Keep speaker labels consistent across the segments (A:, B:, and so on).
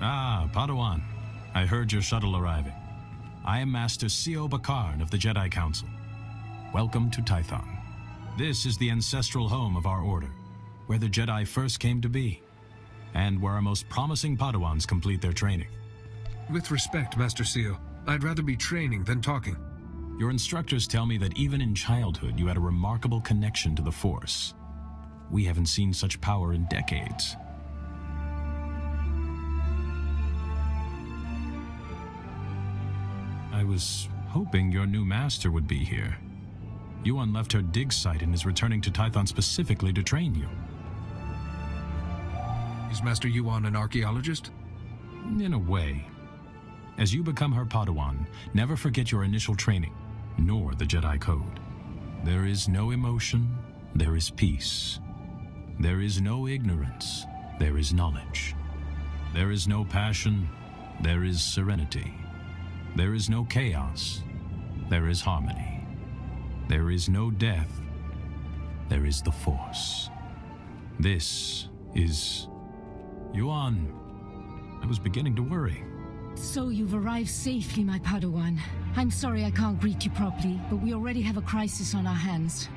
A: Ah, Padawan. I heard your shuttle arriving. I am Master Sio Bakarn of the Jedi Council. Welcome to Tython. This is the ancestral home of our order, where the Jedi first came to be, and where our most promising Padawans complete their training.
B: With respect, Master Sio, I'd rather be training than talking.
A: Your instructors tell me that even in childhood you had a remarkable connection to the Force. We haven't seen such power in decades. I was hoping your new master would be here. Yuan left her dig site and is returning to Tython specifically to train you.
B: Is Master Yuan an archaeologist?
A: In a way. As you become her Padawan, never forget your initial training, nor the Jedi Code. There is no emotion, there is peace. There is no ignorance, there is knowledge. There is no passion, there is serenity. There is no chaos, there is harmony. There is no death, there is the Force. This is... Yuan, I was beginning to worry.
C: So you've arrived safely, my Padawan. I'm sorry I can't greet you properly, but we already have a crisis on our hands.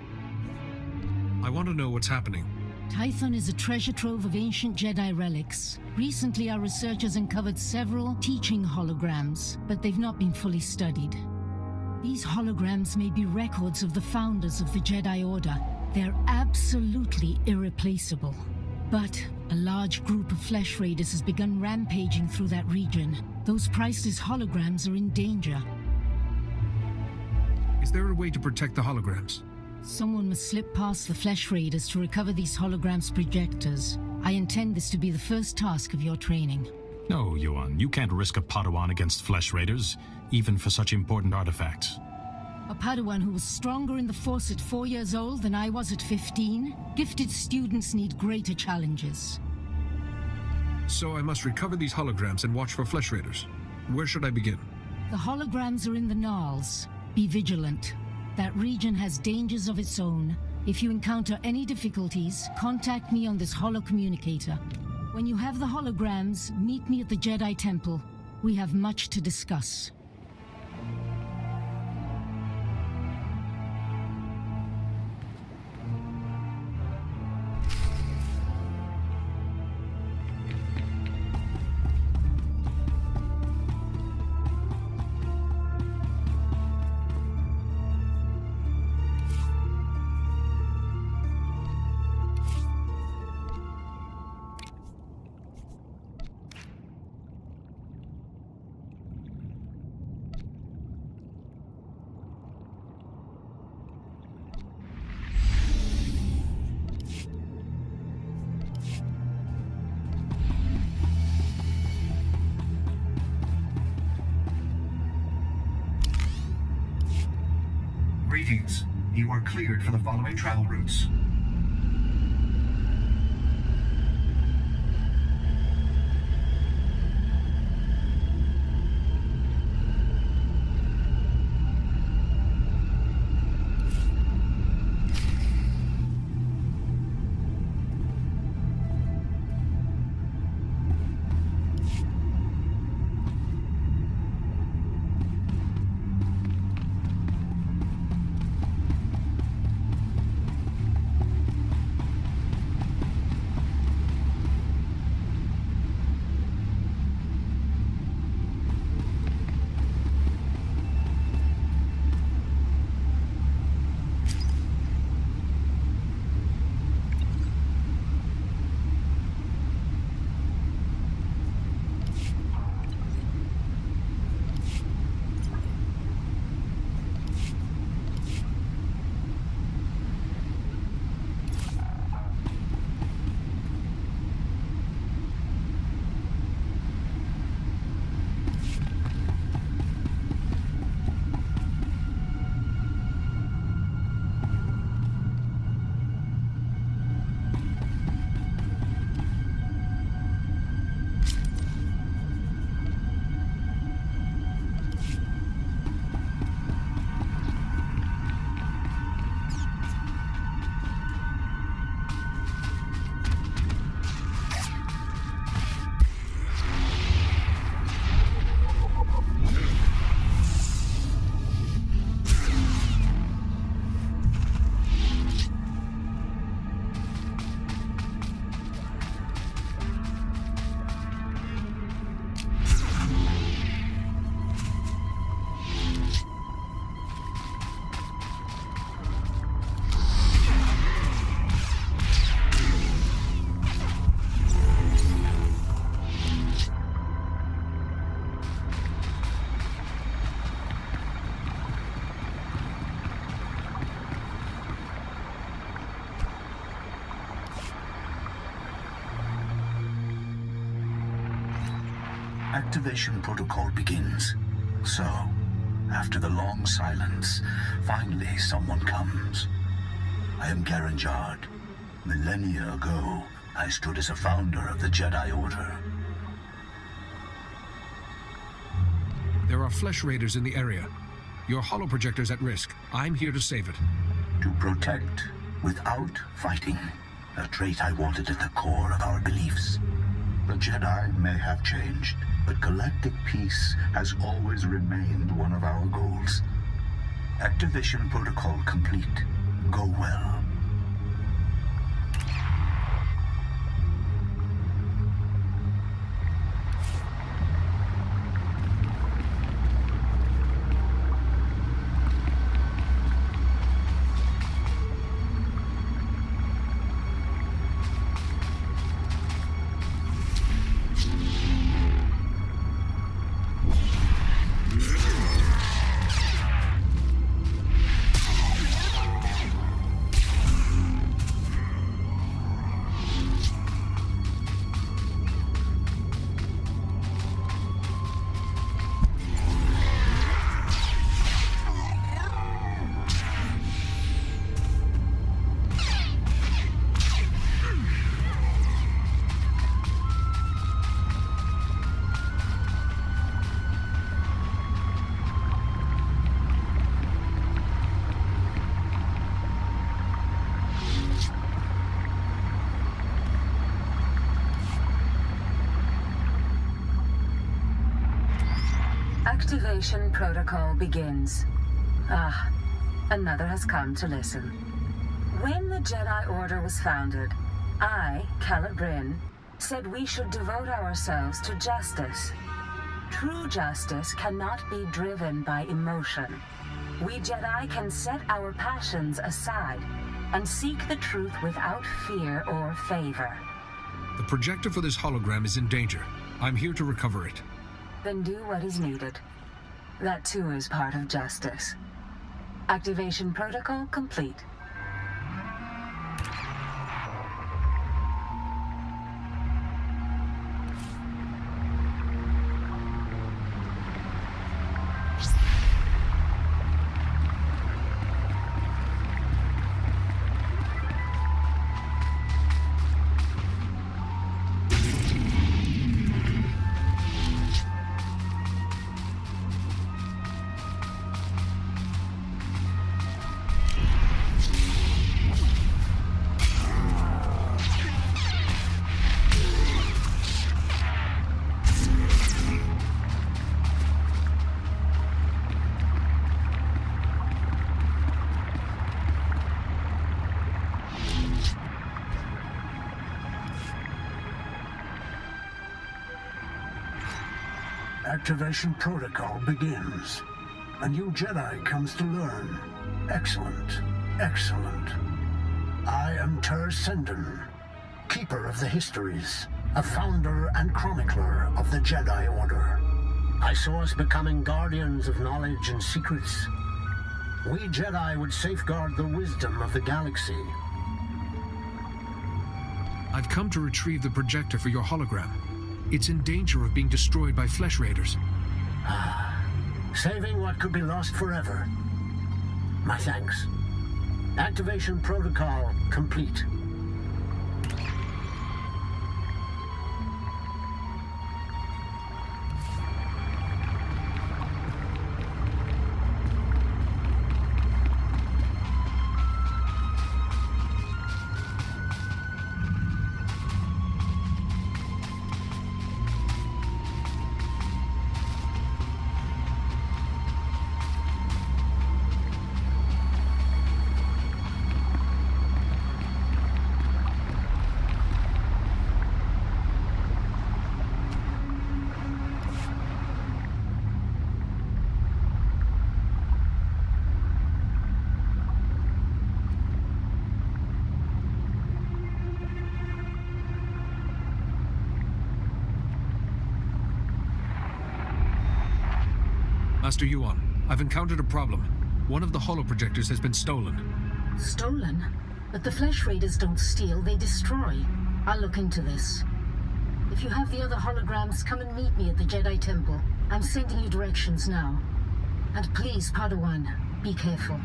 B: I want to know what's happening.
C: Tython is a treasure trove of ancient Jedi relics. Recently, our researchers uncovered several teaching holograms, but they've not been fully studied. These holograms may be records of the founders of the Jedi Order. They're absolutely irreplaceable. But a large group of flesh raiders has begun rampaging through that region. Those priceless holograms are in danger.
B: Is there a way to protect the holograms?
C: Someone must slip past the flesh raiders to recover these holograms' projectors. I intend this to be the first task of your training.
A: No, Yuan, you can't risk a Padawan against flesh raiders, even for such important artifacts.
C: A Padawan who was stronger in the Force at 4 years old than I was at 15? Gifted students need greater challenges.
B: So I must recover these holograms and watch for flesh raiders. Where should I begin?
C: The holograms are in the Gnarls. Be vigilant. That region has dangers of its own. If you encounter any difficulties, contact me on this holocommunicator. When you have the holograms, meet me at the Jedi Temple. We have much to discuss.
D: Greetings. You are cleared for the following travel routes. Activation protocol begins. So, after the long silence, finally someone comes. I am Garanjard. Millennia ago, I stood as a founder of the Jedi Order.
B: There are flesh raiders in the area. Your holoprojector's at risk. I'm here to save it.
D: To protect without fighting. A trait I wanted at the core of our beliefs. The Jedi may have changed, but galactic peace has always remained one of our goals. Activation protocol complete. Go well.
E: Activation protocol begins. Ah, another has come to listen. When the Jedi Order was founded, I, Calibrin, said we should devote ourselves to justice. True justice cannot be driven by emotion. We Jedi can set our passions aside and seek the truth without fear or favor.
B: The projector for this hologram is in danger. I'm here to recover it.
E: Then do what is needed. That too is part of justice. Activation protocol complete.
F: Activation protocol begins. A new Jedi comes to learn. Excellent. Excellent. I am Ter Senden, Keeper of the Histories, a founder and chronicler of the Jedi Order. I saw us becoming guardians of knowledge and secrets. We Jedi would safeguard the wisdom of the galaxy.
B: I've come to retrieve the projector for your hologram. It's in danger of being destroyed by flesh raiders.
F: Saving what could be lost forever. My thanks. Activation protocol complete.
B: Master Yuan, I've encountered a problem. One of the holoprojectors has been stolen.
C: Stolen? But the flesh raiders don't steal, they destroy. I'll look into this. If you have the other holograms, come and meet me at the Jedi Temple. I'm sending you directions now. And please, Padawan, be careful.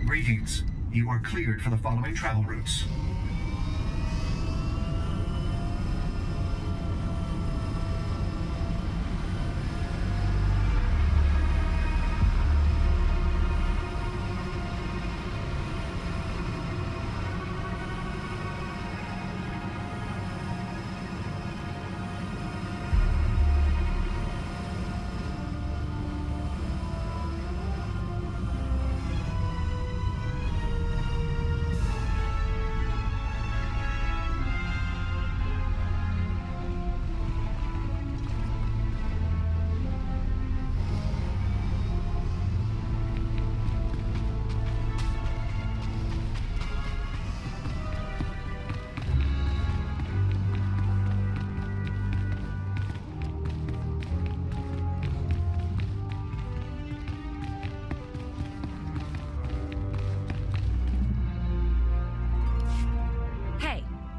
G: Greetings. You are cleared for the following travel routes.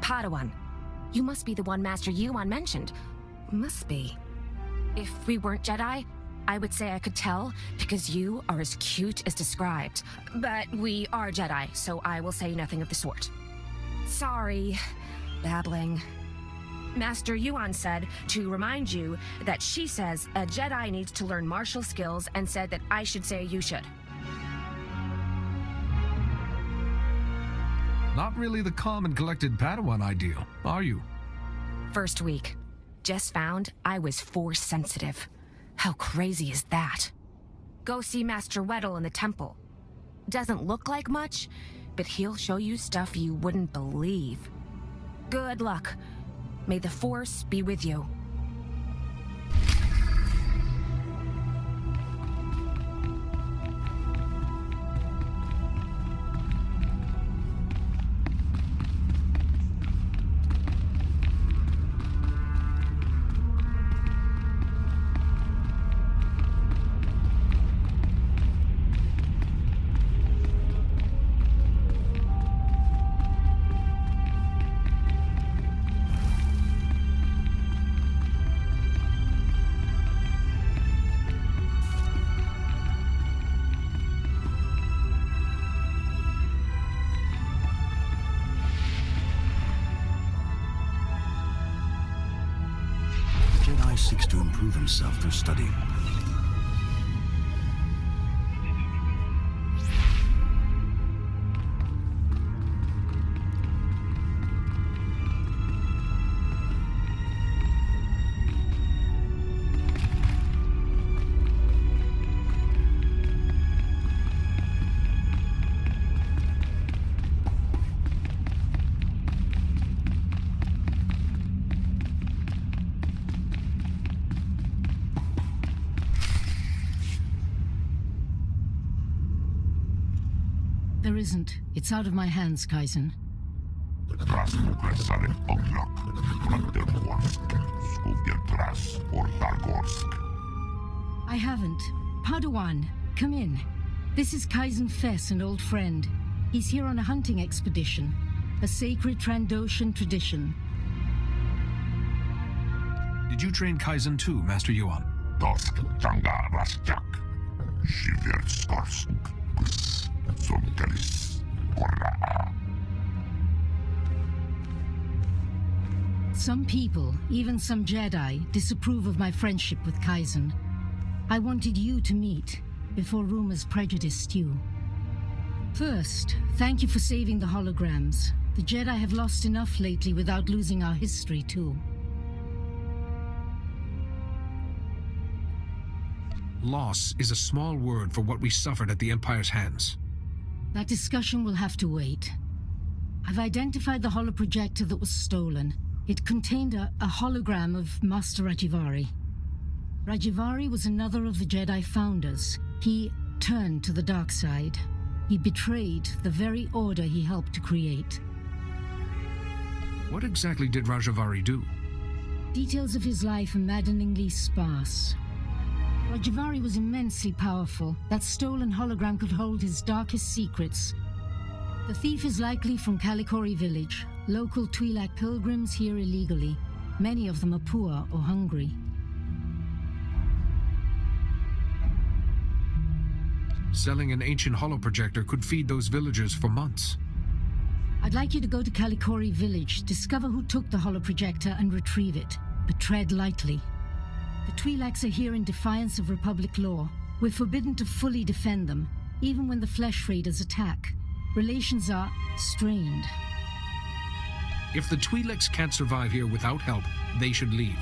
H: Padawan. You must be the one Master Yuan mentioned. Must be. If we weren't Jedi, I would say I could tell, because you are as cute as described. But we are Jedi, so I will say nothing of the sort. Sorry. Babbling. Master Yuan said to remind you that she says a Jedi needs to learn martial skills and said that I should say you should.
B: Not really the calm and collected Padawan ideal, are you?
H: First week. Just found I was Force sensitive. How crazy is that? Go see Master Weddle in the temple. Doesn't look like much, but he'll show you stuff you wouldn't believe. Good luck. May the Force be with you.
D: Seeks to improve himself through study.
C: There isn't. It's out of my hands, Kaizen. I haven't. Padawan, come in. This is Kaizen Fess, an old friend. He's here on a hunting expedition. A sacred Trandoshan tradition.
B: Did you train Kaizen too, Master Yuan?
C: Some people, even some Jedi, disapprove of my friendship with Kaizen. I wanted you to meet, before rumors prejudiced you. First, thank you for saving the holograms. The Jedi have lost enough lately without losing our history, too.
B: Loss is a small word for what we suffered at the Empire's hands.
C: That discussion will have to wait. I've identified the holoprojector that was stolen. It contained a hologram of Master Rajivari. Rajivari was another of the Jedi founders. He turned to the dark side. He betrayed the very order he helped to create.
B: What exactly did Rajivari do?
C: Details of his life are maddeningly sparse. Rajivari was immensely powerful. That stolen hologram could hold his darkest secrets. The thief is likely from Kalikori village. Local Twi'lek pilgrims here illegally. Many of them are poor or hungry.
B: Selling an ancient holoprojector could feed those villagers for months.
C: I'd like you to go to Kalikori village, discover who took the holoprojector and retrieve it. But tread lightly. The Twi'leks are here in defiance of Republic law. We're forbidden to fully defend them, even when the Flesh Raiders attack. Relations are strained.
B: If the Twi'leks can't survive here without help, they should leave.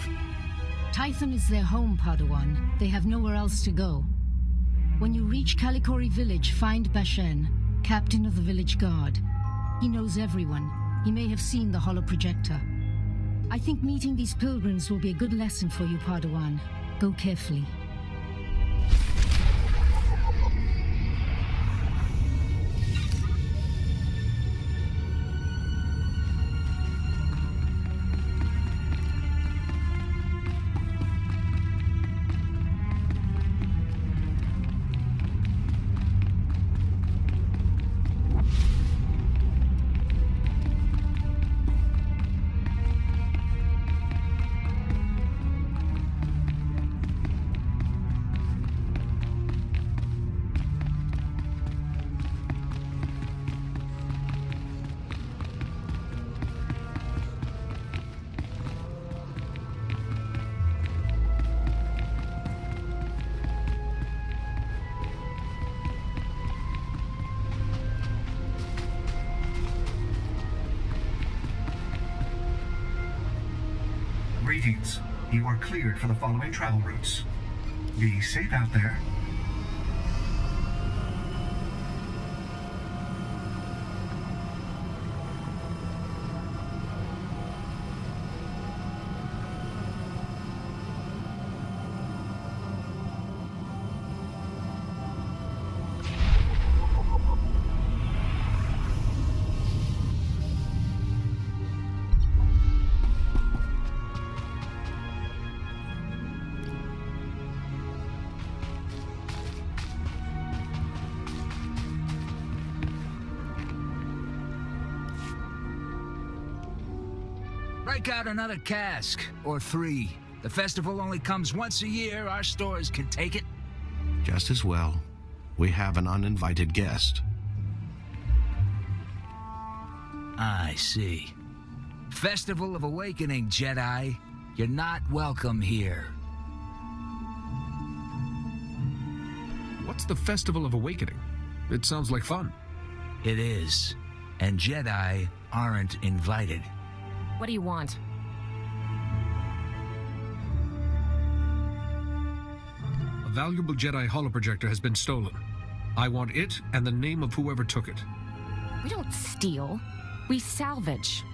C: Tython is their home, Padawan. They have nowhere else to go. When you reach Kalikori village, find Bashen, captain of the village guard. He knows everyone. He may have seen the holoprojector. I think meeting these pilgrims will be a good lesson for you, Padawan. Go carefully.
G: Greetings. You are cleared for the following travel routes. Be safe out there.
I: Break out another cask, or 3. The festival only comes once a year. Our stores can take it.
J: Just as well. We have an uninvited guest.
I: I see. Festival of Awakening, Jedi. You're not welcome here.
B: What's the Festival of Awakening? It sounds like fun.
I: It is. And Jedi aren't invited.
H: What do you want?
B: A valuable Jedi holoprojector has been stolen. I want it and the name of whoever took it.
H: We don't steal. We salvage.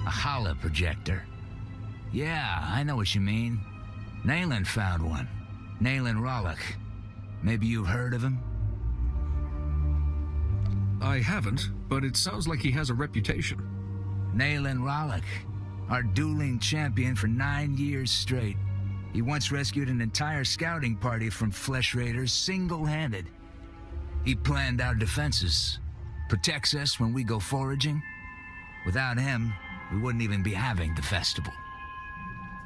I: A holoprojector. Yeah, I know what you mean. Nayland found one. Nayland Rollock. Maybe you've heard of him?
B: I haven't, but it sounds like he has a reputation.
I: Nayland Rollock, our dueling champion for 9 years straight. He once rescued an entire scouting party from Flesh Raiders single-handed. He planned our defenses, protects us when we go foraging. Without him, we wouldn't even be having the festival.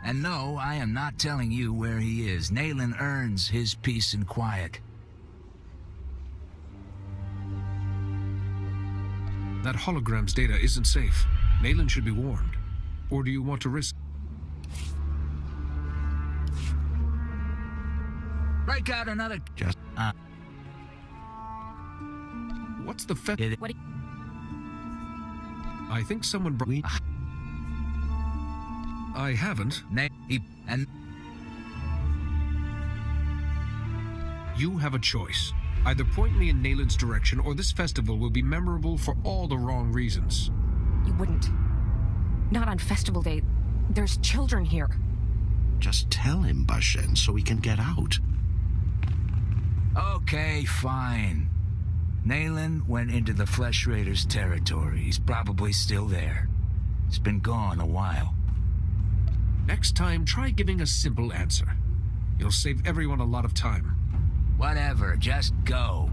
I: And no, I am not telling you where he is. Nayland earns his peace and quiet.
B: That hologram's data isn't safe. Nayland should be warned. Or do you want to risk...
I: Break out another...
J: Just...
B: What's the fe...
H: What?
B: I think someone brought... I haven't.
I: And...
B: You have a choice. Either point me in Nayland's direction, or this festival will be memorable for all the wrong reasons.
H: You wouldn't. Not on festival day. There's children here.
J: Just tell him, Bashen, so we can get out.
I: Okay, fine. Nayland went into the Flesh Raiders' territory. He's probably still there. He's been gone a while.
B: Next time, try giving a simple answer. You'll save everyone a lot of time.
I: Whatever, just go.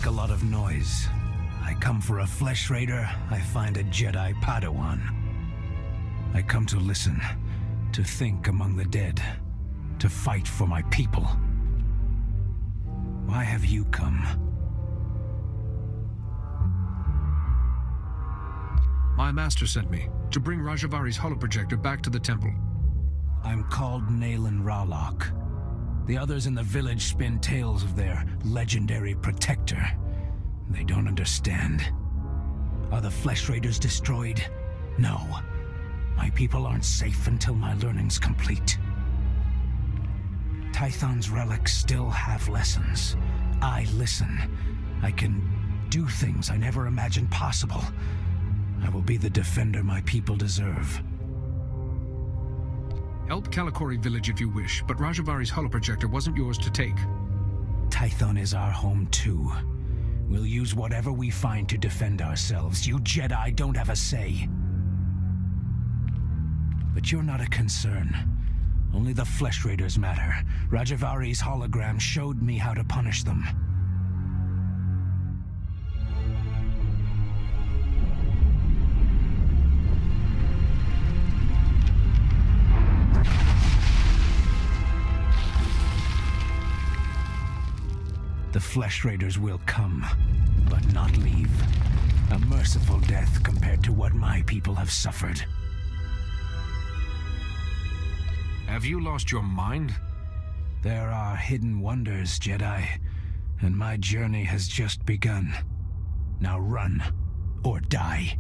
I: make a lot of noise. I come for a flesh raider, I find a Jedi Padawan. I come to listen, to think among the dead, to fight for my people. Why have you come?
B: My master sent me to bring Rajavari's holoprojector back to the temple.
I: I'm called Nayland Ralok. The others in the village spin tales of their legendary protector. They don't understand. Are the Flesh Raiders destroyed? No. My people aren't safe until my learning's complete. Tython's relics still have lessons. I listen. I can do things I never imagined possible. I will be the defender my people deserve.
B: Help Kalikori village if you wish, but Rajavari's holoprojector wasn't yours to take.
I: Tython is our home too. We'll use whatever we find to defend ourselves. You Jedi don't have a say. But you're not a concern. Only the Flesh Raiders matter. Rajavari's hologram showed me how to punish them. The Flesh Raiders will come, but not leave. A merciful death compared to what my people have suffered.
B: Have you lost your mind?
I: There are hidden wonders, Jedi, and my journey has just begun. Now run, or die.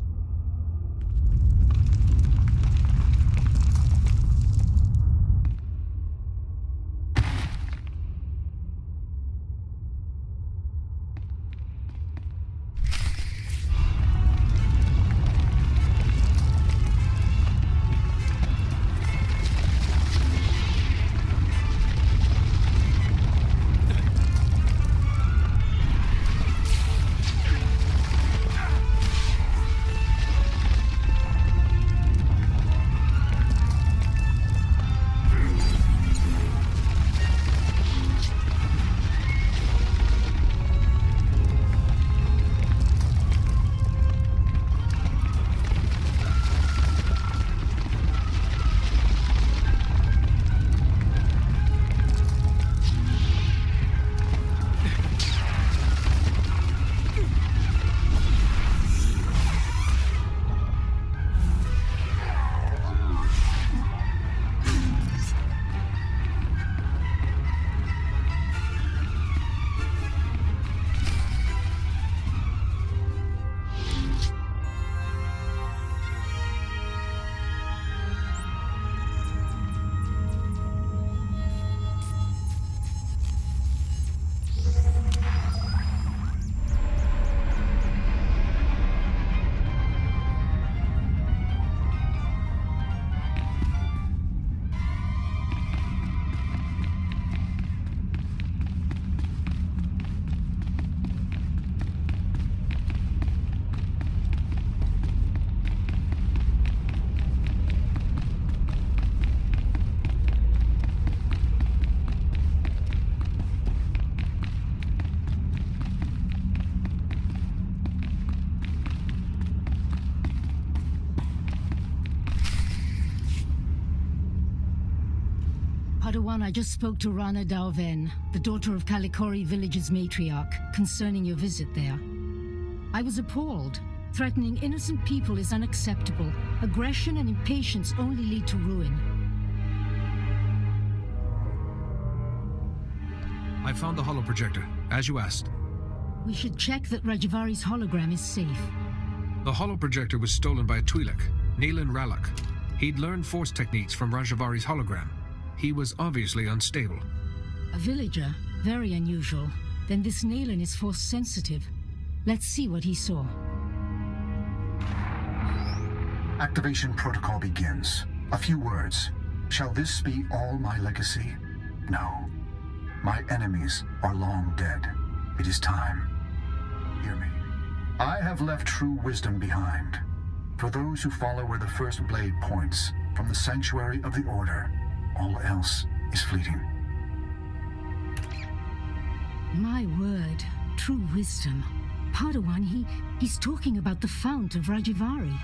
C: Padawan, I just spoke to Rana Dalven, the daughter of Kalikori village's matriarch, concerning your visit there. I was appalled. Threatening innocent people is unacceptable. Aggression and impatience only lead to ruin.
B: I found the holoprojector, as you asked.
C: We should check that Rajavari's hologram is safe.
B: The holoprojector was stolen by a Twi'lek, Nayland Ralok. He'd learned force techniques from Rajavari's hologram. He was obviously unstable.
C: A villager? Very unusual. Then this Nayland is force sensitive. Let's see what he saw.
D: Activation protocol begins. A few words. Shall this be all my legacy? No. My enemies are long dead. It is time. Hear me. I have left true wisdom behind. For those who follow where the first blade points, from the sanctuary of the Order, all else is fleeting.
C: My word. true wisdom. Padawan, he's talking about the Fount of Rajivari.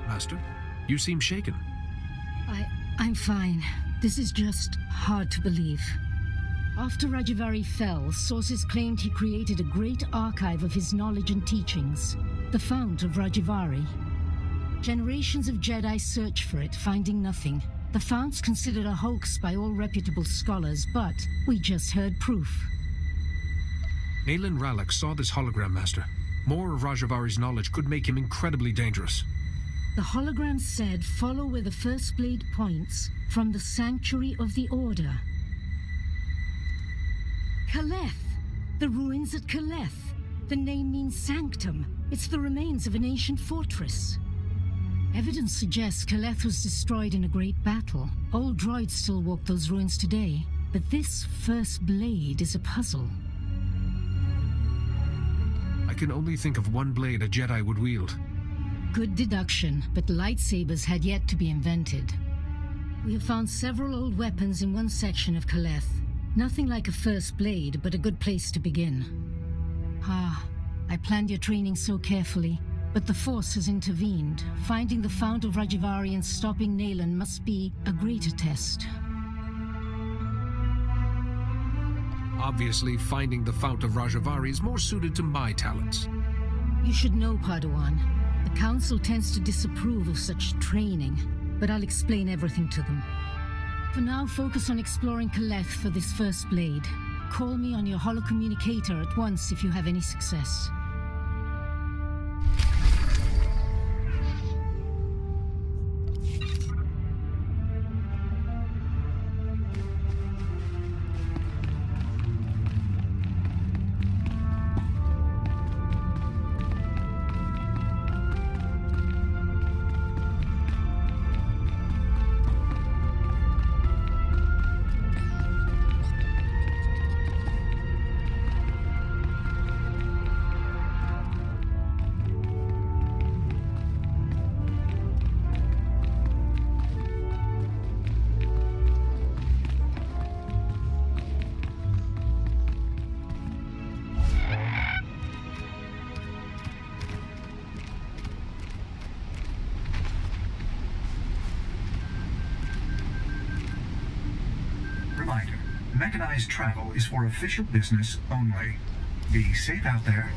B: Master, you seem shaken.
C: I'm fine. This is just hard to believe. After Rajivari fell, sources claimed he created a great archive of his knowledge and teachings, the Fount of Rajivari. Generations of Jedi searched for it, finding nothing. The Fount's considered a hoax by all reputable scholars, but we just heard proof.
B: Nayland Ralak saw this hologram, Master. More of Rajavari's knowledge could make him incredibly dangerous.
C: The hologram said, follow where the first blade points, from the Sanctuary of the Order. Kaleth! The ruins at Kaleth. The name means sanctum. It's the remains of an ancient fortress. Evidence suggests Kaleth was destroyed in a great battle. Old droids still walk those ruins today, but this first blade is a puzzle.
B: I can only think of one blade a Jedi would wield.
C: Good deduction, but lightsabers had yet to be invented. We have found several old weapons in one section of Kaleth. Nothing like a first blade, but a good place to begin. I planned your training so carefully, but the Force has intervened. Finding the Fount of Rajivari and stopping Nayland must be a greater test.
B: Obviously, finding the Fount of Rajivari is more suited to my talents.
C: You should know, Padawan. The Council tends to disapprove of such training, but I'll explain everything to them. For now, focus on exploring Kaleth for this first blade. Call me on your holocommunicator at once if you have any success.
G: Reminder, mechanized travel is for official business only. Be safe out there.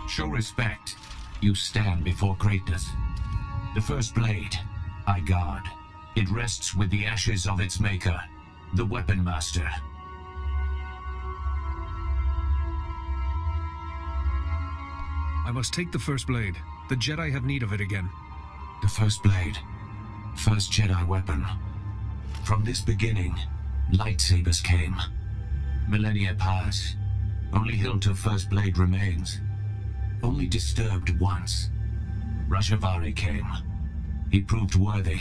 K: Show respect. You stand before greatness. The first blade, I guard. It rests with the ashes of its maker, the Weapon Master.
B: I must take the first blade. The Jedi have need of it again.
K: The first blade. First Jedi weapon. From this beginning, lightsabers came. Millennia pass. Only hilt of first blade remains. Only disturbed once. Rajivari came. He proved worthy.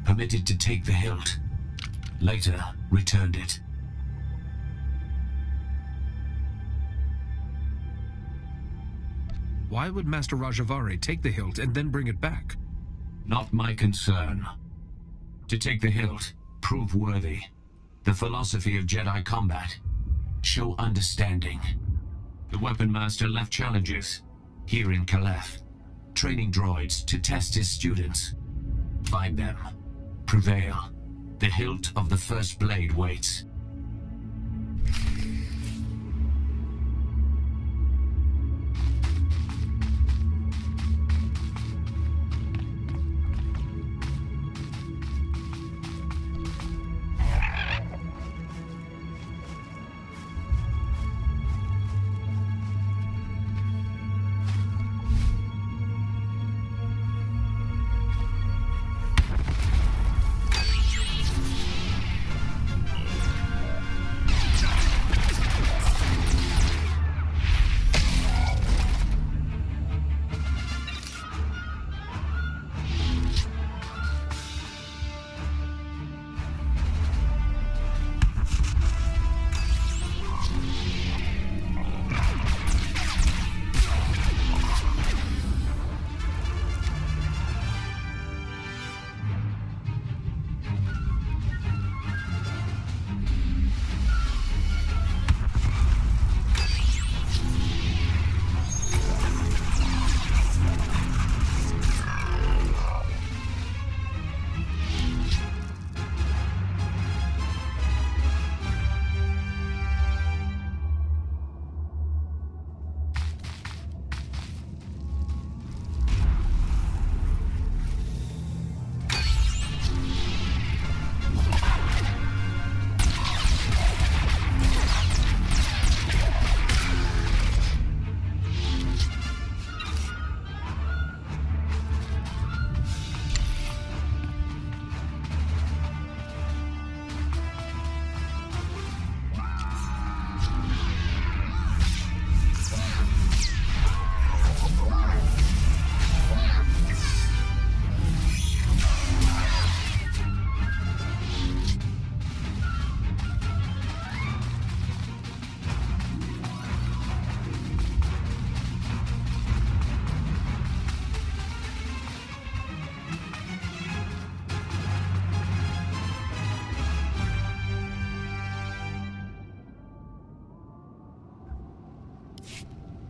K: Permitted to take the hilt. Later, returned it.
B: Why would Master Rajivari take the hilt and then bring it back?
K: Not my concern. To take the hilt, prove worthy. The philosophy of Jedi combat. Show understanding. The Weapon Master left challenges, here in Kaleth. training droids to test his students. Find them. Prevail. The hilt of the First Blade waits.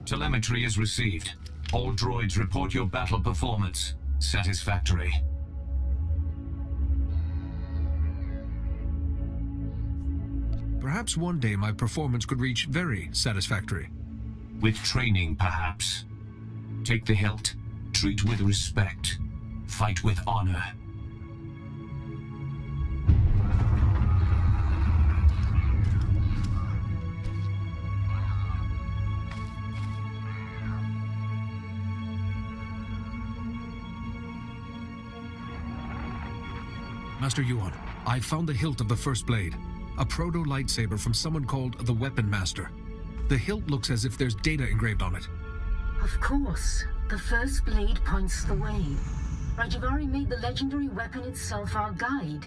K: Telemetry is received. All droids report your battle performance. Satisfactory.
B: Perhaps one day my performance could reach very satisfactory.
K: With training, perhaps. Take the hilt. Treat with respect. Fight with honor.
B: Master Yuan, I found the hilt of the First Blade. A proto-lightsaber from someone called the Weapon Master. The hilt looks as if there's data engraved on it.
C: Of course. The First Blade points the way. Rajavari made the legendary weapon itself our guide.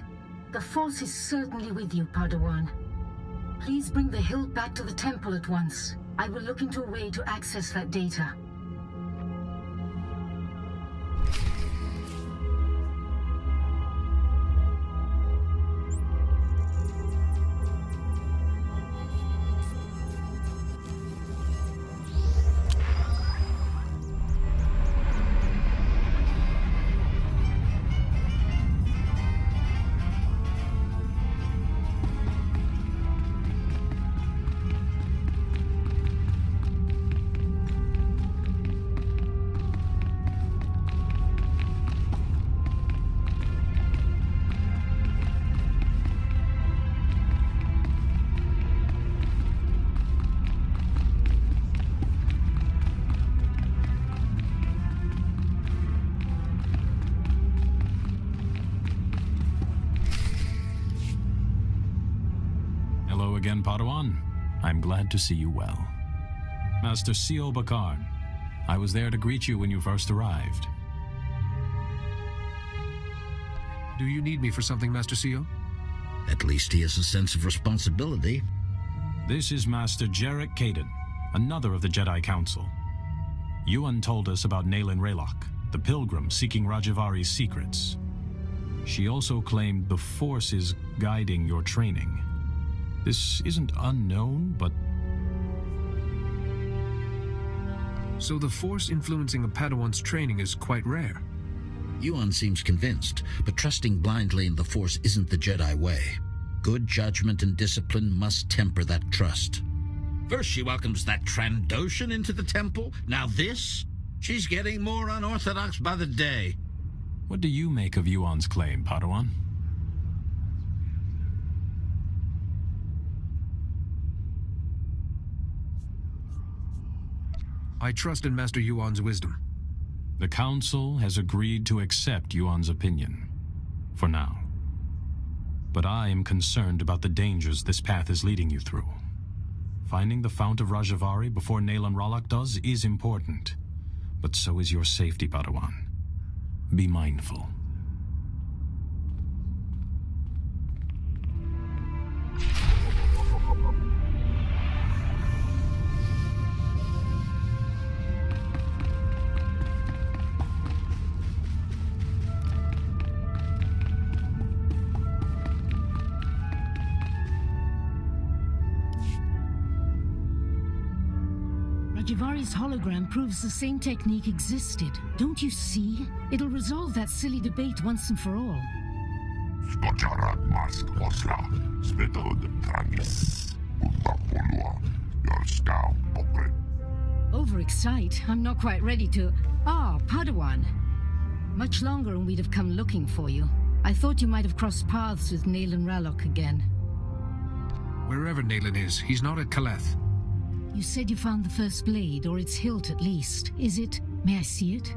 C: The Force is certainly with you, Padawan. Please bring the hilt back to the temple at once. I will look into a way to access that data.
A: Again, Padawan. I'm glad to see you well. Master Sio Bakarn, I was there to greet you when you first arrived.
B: Do you need me for something, Master Sio?
L: At least he has a sense of responsibility.
A: This is Master Jarek Kaden, another of the Jedi Council. Yuan told us about Nayland Raylock, the pilgrim seeking Rajavari's secrets. She also claimed the Force is guiding your training. This isn't unknown, but...
B: So the Force influencing a Padawan's training is quite rare.
L: Yuan seems convinced, but trusting blindly in the Force isn't the Jedi way. Good judgment and discipline must temper that trust. First she welcomes that Trandoshan into the temple, now this? She's getting more unorthodox by the day.
A: What do you make of Yuan's claim, Padawan?
B: I trust in Master Yuan's wisdom.
A: The Council has agreed to accept Yuan's opinion. For now. But I am concerned about the dangers this path is leading you through. Finding the Fount of Rajavari before Naylan Ralak does is important. But so is your safety, Padawan. Be mindful.
C: Rajavari's hologram proves the same technique existed. Don't you see? It'll resolve that silly debate once and for all. Overexcite? I'm not quite ready to... Ah, Padawan. Much longer and we'd have come looking for you. I thought you might have crossed paths with Naylan Ralok again.
B: Wherever Naylan is, he's not at Kaleth.
C: You said you found the first blade, or its hilt at least. Is it? May I see it?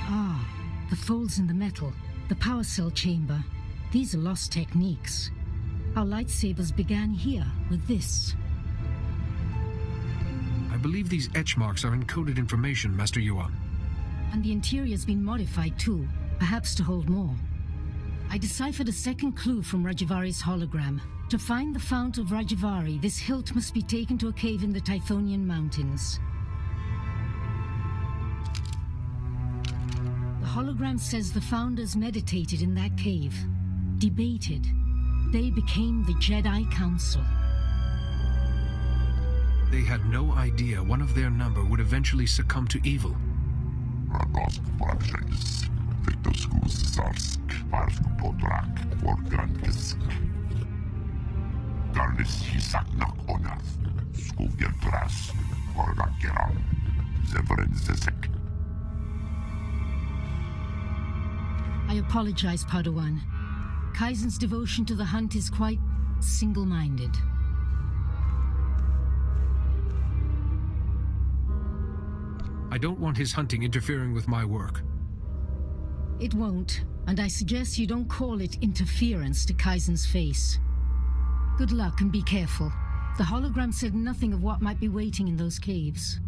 C: Ah, the folds in the metal, the power cell chamber. These are lost techniques. Our lightsabers began here, with this.
B: I believe these etch marks are encoded information, Master Yuan.
C: And the interior's been modified too, perhaps to hold more. I deciphered a second clue from Rajavari's hologram. To find the Fount of Rajavari, this hilt must be taken to a cave in the Tythonian Mountains. The hologram says the Founders meditated in that cave, debated. They became the Jedi Council.
B: They had no idea one of their number would eventually succumb to evil.
C: I apologize, Padawan. Kaizen's devotion to the hunt is quite single-minded.
B: I don't want his hunting interfering with my work.
C: It won't, and I suggest you don't call it interference to Kaizen's face. Good luck and be careful. The hologram said nothing of what might be waiting in those caves.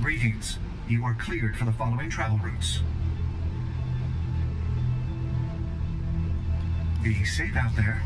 G: Greetings. You are cleared for the following travel routes. Be safe out there.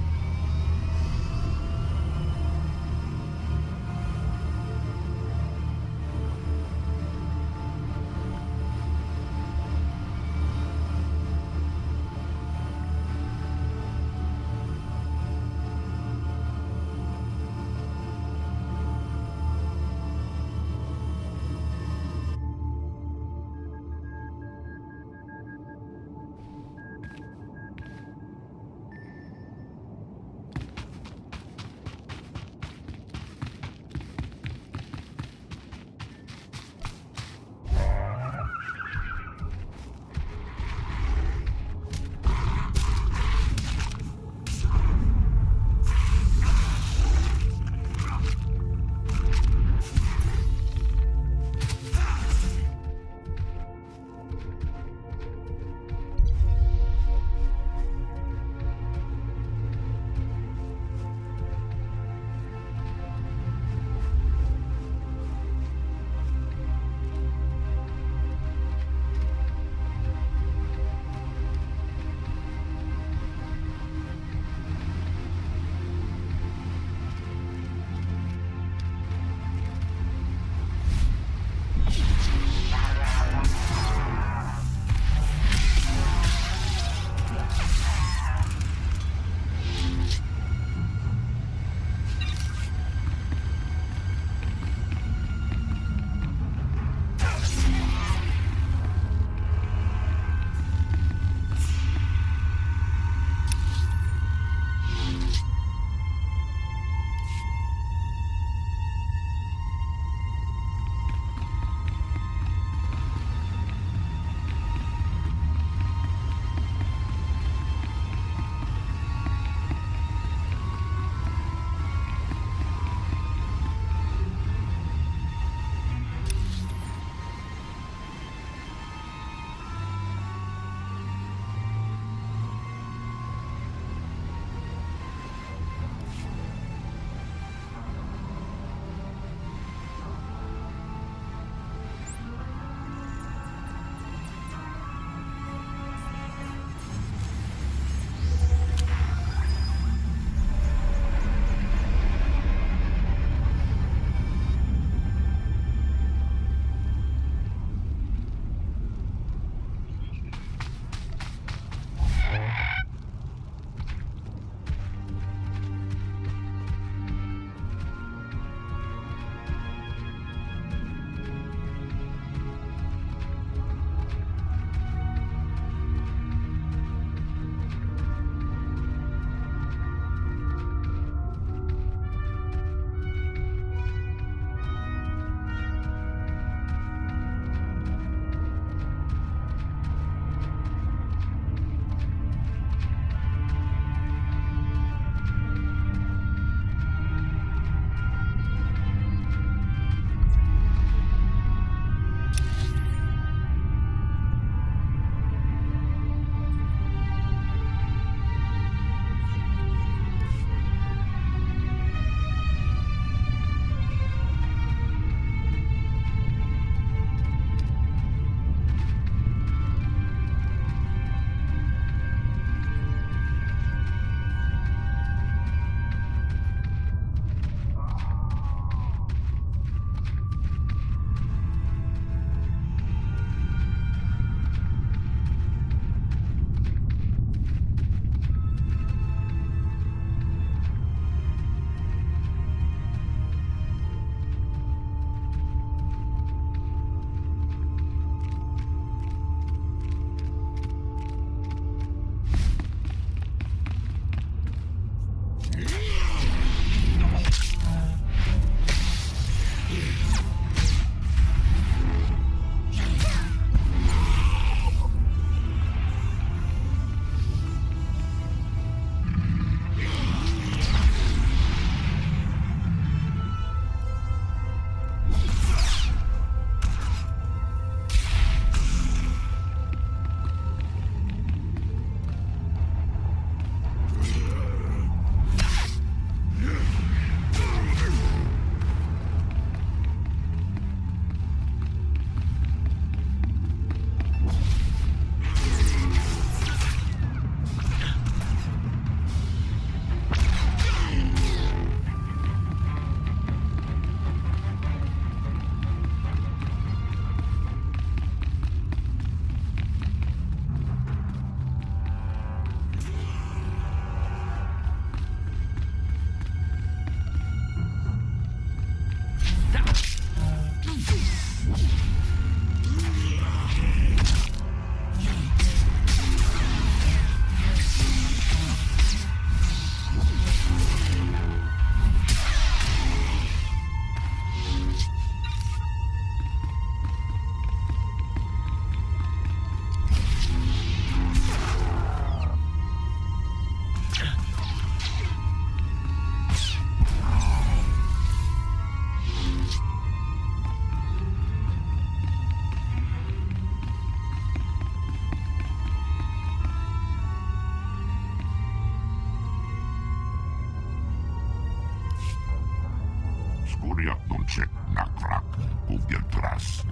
M: Uriak Nunchek Nakrak Kuvientras.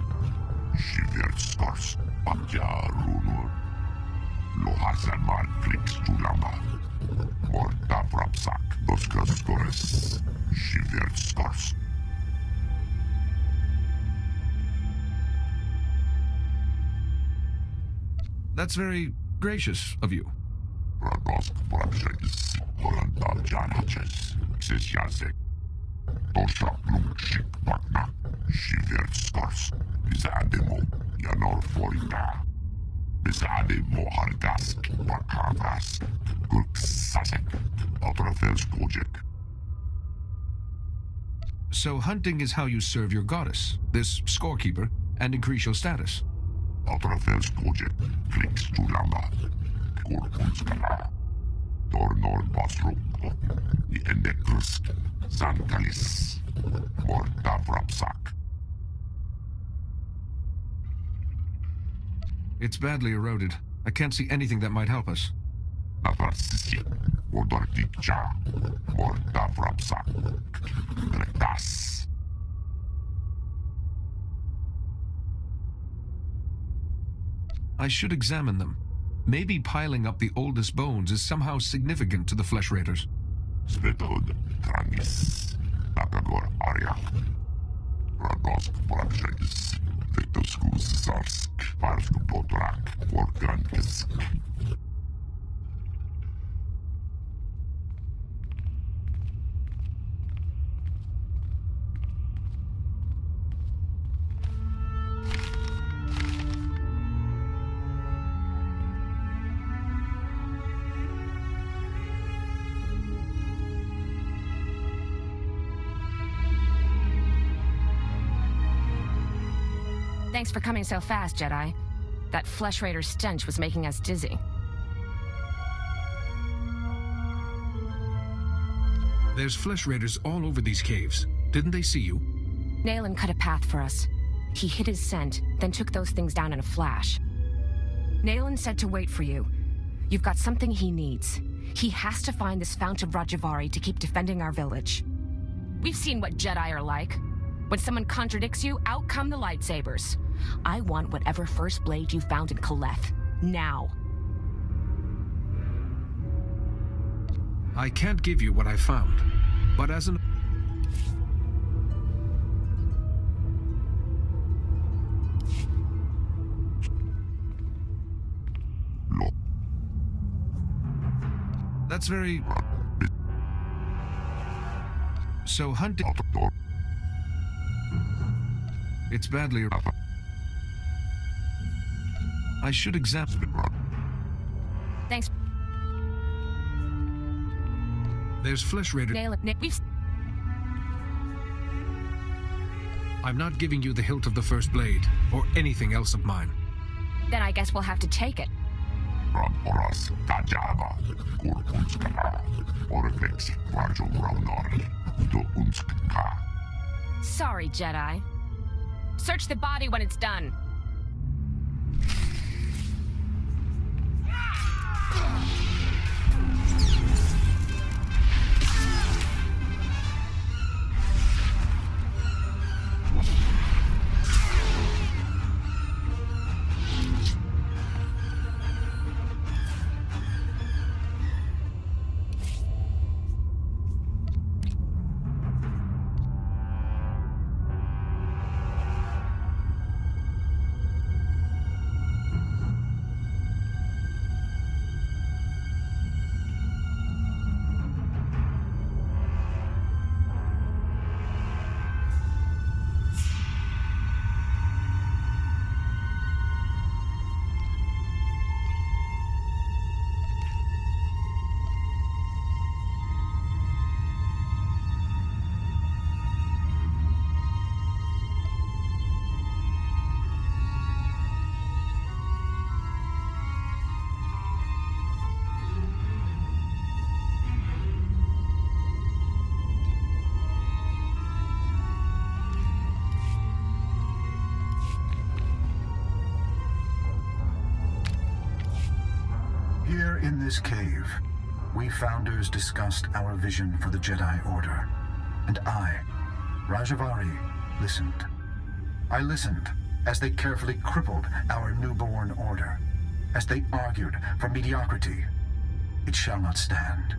M: Shiverskars Pakya Runur. Lohasanman Flix Tulama. Morta Prapsak Doskastores. Shiverskars.
B: That's very gracious of you.
M: Ragosk Brabshakis, Holanda Janaches, Sisjasek, Toshak Lumshik Pakna, Shiverskars, Bizademo, Yanor Forina, Bizademo Hargask, Pakavas, Gurksasek, Outrafels Project.
B: So hunting is how you serve your goddess, this scorekeeper, and increase your status.
M: Outrafels Project, Flix Tulamba. Korkunskala, Tornor Basro, the Endekrusk, Zankalis, Morta Vrapsak.
B: It's badly eroded. I can't see anything that might help us.
M: Navarsisi, Odortikcha, Morta Vrapsak, Retas.
B: I should examine them. Maybe piling up the oldest bones is somehow significant to the flesh raiders.
M: Svetod, Trangis, Nakagor Arya, Ragosk Brabshakis, Vetoskus Zarsk, Parsk Potrak, Vorkrankisk.
H: Thanks for coming so fast, Jedi. That flesh raider stench was making us dizzy.
B: There's flesh raiders all over these caves. Didn't they see you?
H: Nayland cut a path for us. He hid his scent, then took those things down in a flash. Nayland said to wait for you. You've got something he needs. He has to find this Fount of Rajavari to keep defending our village. We've seen what Jedi are like. When someone contradicts you, out come the lightsabers. I want whatever first blade you found in Kaleth. Now.
B: I can't give you what I found, but as an...
M: No.
B: That's very... So hunting... It's badly... I should examine...
H: Thanks.
B: There's flesh raider... I'm not giving you the hilt of the first blade, or anything else of mine.
H: Then I guess we'll have to take it. Sorry, Jedi. Search the body when it's done.
F: Here in this cave, we Founders discussed our vision for the Jedi Order, and I, Rajavari listened. I listened as they carefully crippled our newborn order, as they argued for mediocrity. It shall not stand.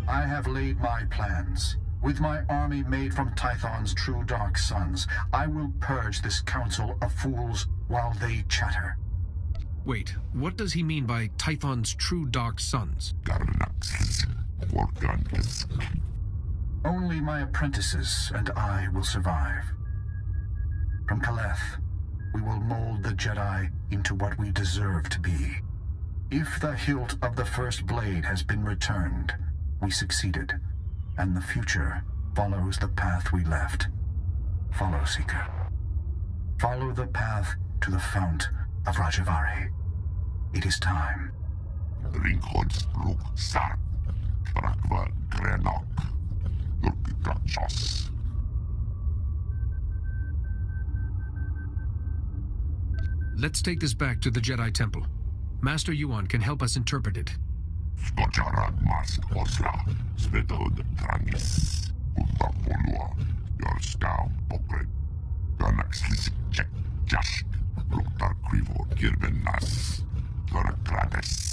F: I have laid my plans. With my army made from Tython's true dark sons, I will purge this council of fools while they chatter.
B: Wait, what does he mean by Tython's true dark sons?
F: Only my apprentices and I will survive. From Kaleth, we will mold the Jedi into what we deserve to be. If the hilt of the first blade has been returned, we succeeded, and the future follows the path we left. Follow, Seeker. Follow the path to the Fount of Rajavari. It is time.
M: Ringhods Luk Sar, Brakva Grenok, Lukikachos.
B: Let's take this back to the Jedi Temple. Master Yuan can help us interpret it.
M: Skocharak Mask Osla, Svetod Trangis, Utapolua, Yorskau Pokret, Ganaxlis Check Jash, Luktar Krivo Kirbenas, Gorakrades.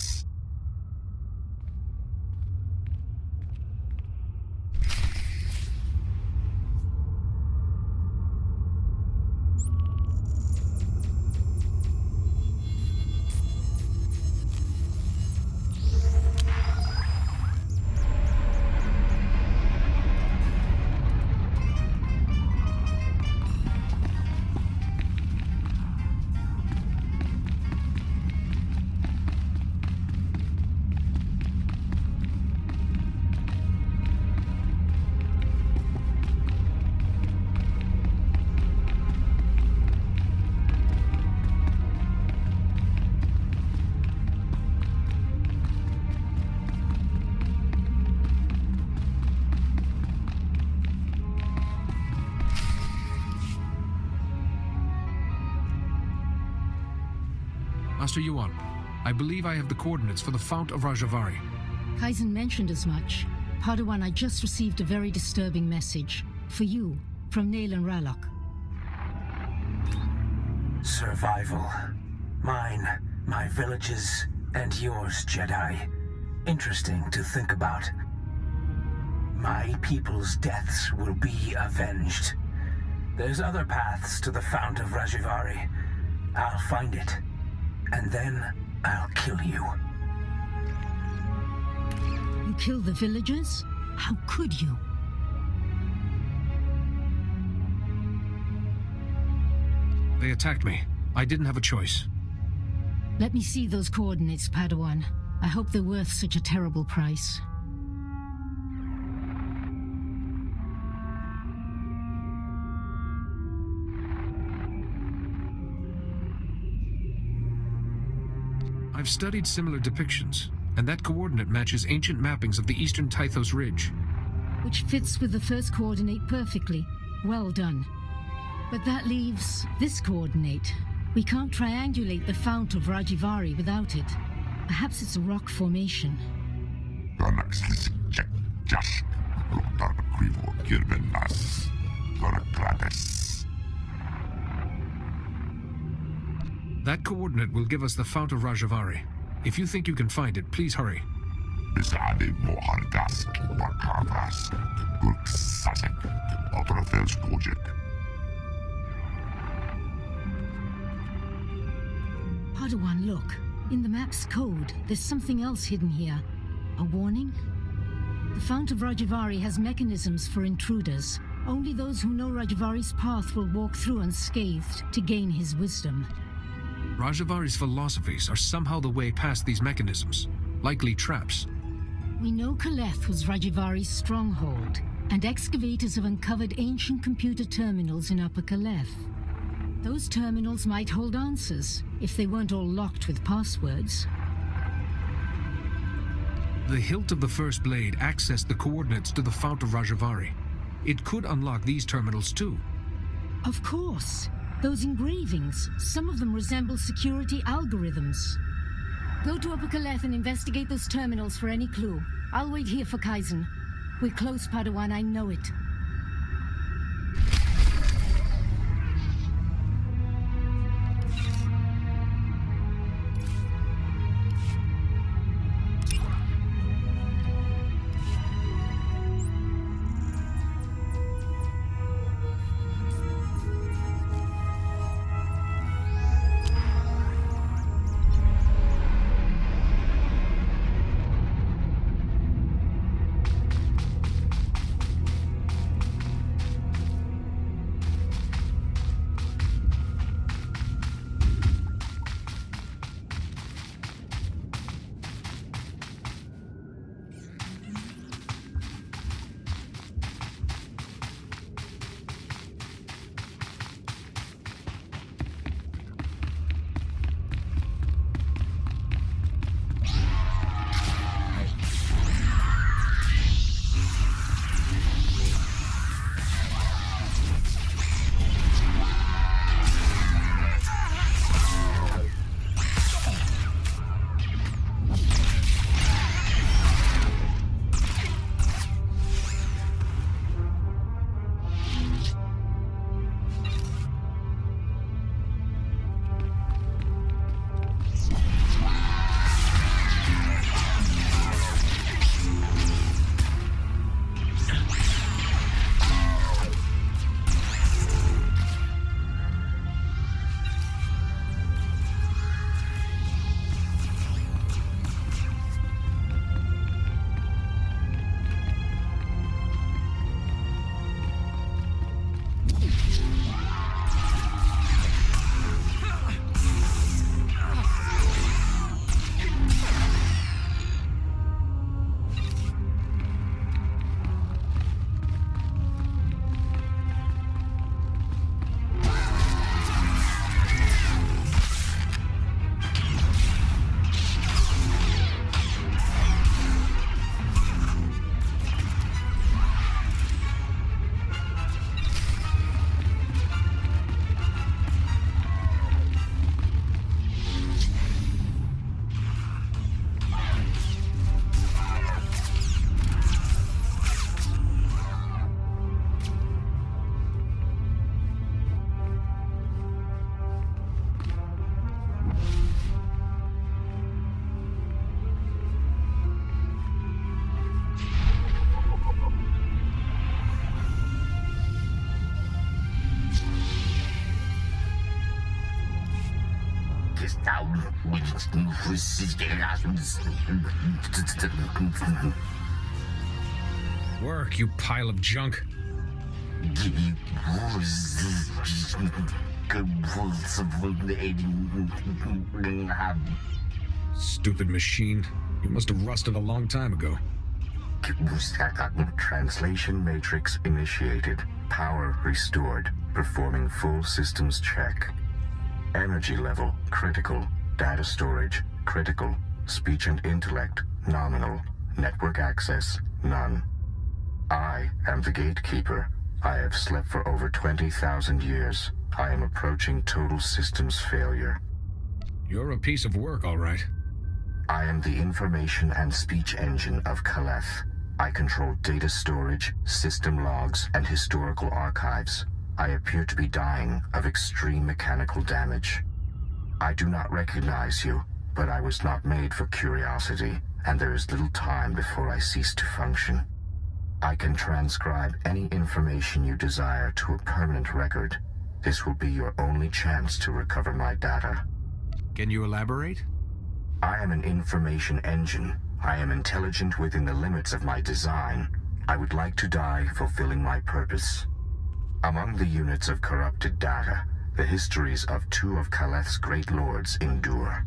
B: Master Yuan, I believe I have the coordinates for the Fount of Rajavari.
C: Kaizen mentioned as much. Padawan, I just received a very disturbing message. For you, from Nail and Ralok.
F: Survival. Mine, my villages, and yours, Jedi. Interesting to think about. My people's deaths will be avenged. There's other paths to the Fount of Rajavari. I'll find it. And then I'll kill you.
C: You kill the villagers? How could you?
B: They attacked me. I didn't have a choice.
C: Let me see those coordinates, Padawan. I hope they're worth such a terrible price.
B: I've studied similar depictions, and that coordinate matches ancient mappings of the eastern Tythos Ridge.
C: Which fits with the first coordinate perfectly. Well done. But that leaves this coordinate. We can't triangulate the Fount of Rajavari without it. Perhaps it's a rock formation.
B: That coordinate will give us the Fount of Rajavari. If you think you can find it, please hurry.
C: Padawan, look. In the map's code, there's something else hidden here. A warning? The Fount of Rajavari has mechanisms for intruders. Only those who know Rajavari's path will walk through unscathed to gain his wisdom.
B: Rajavari's philosophies are somehow the way past these mechanisms, likely traps.
C: We know Kaleth was Rajavari's stronghold, and excavators have uncovered ancient computer terminals in Upper Kaleth. Those terminals might hold answers, if they weren't all locked with passwords.
B: The hilt of the first blade accessed the coordinates to the Fount of Rajavari. It could unlock these terminals too.
C: Of course. Those engravings, some of them resemble security algorithms. Go to Upper Kaleth and investigate those terminals for any clue. I'll wait here for Kaizen. We're close, Padawan, I know it.
B: Work, you pile of junk. Stupid machine. You must have rusted a long time ago.
D: Translation matrix initiated. Power restored. Performing full systems check. Energy level critical. Data storage critical. Speech and intellect nominal. Network access none. I am the gatekeeper. I have slept for over 20,000 years. I am approaching total systems failure.
B: You're a piece of work, all right.
D: I am the information and speech engine of Kaleth. I control data storage, system logs, and historical archives. I appear to be dying of extreme mechanical damage. I do not recognize you, but I was not made for curiosity, and there is little time before I cease to function. I can transcribe any information you desire to a permanent record. This will be your only chance to recover my data.
B: Can you elaborate?
D: I am an information engine. I am intelligent within the limits of my design. I would like to die fulfilling my purpose. Among the units of corrupted data, the histories of two of Kaleth's great lords endure.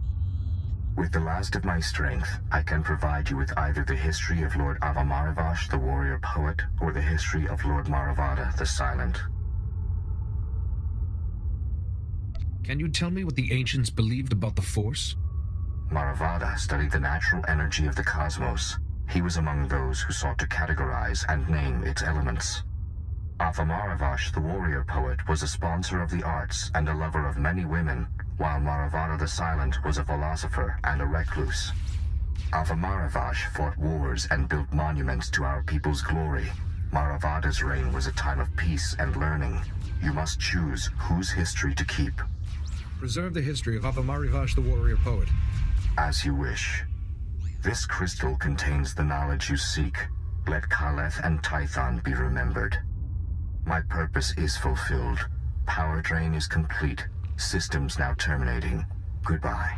D: With the last of my strength, I can provide you with either the history of Lord Avamarivash, the warrior poet, or the history of Lord Maravada, the silent.
B: Can you tell me what the ancients believed about the Force?
D: Maravada studied the natural energy of the cosmos. He was among those who sought to categorize and name its elements. Avamaravash, the warrior poet, was a sponsor of the arts and a lover of many women, while Maravada the Silent was a philosopher and a recluse. Avamaravash fought wars and built monuments to our people's glory. Maravada's reign was a time of peace and learning. You must choose whose history to keep.
B: Preserve the history of Avamarivash, the warrior poet.
D: As you wish. This crystal contains the knowledge you seek. Let Kaleth and Tython be remembered. My purpose is fulfilled. Power drain is complete. Systems now terminating. Goodbye.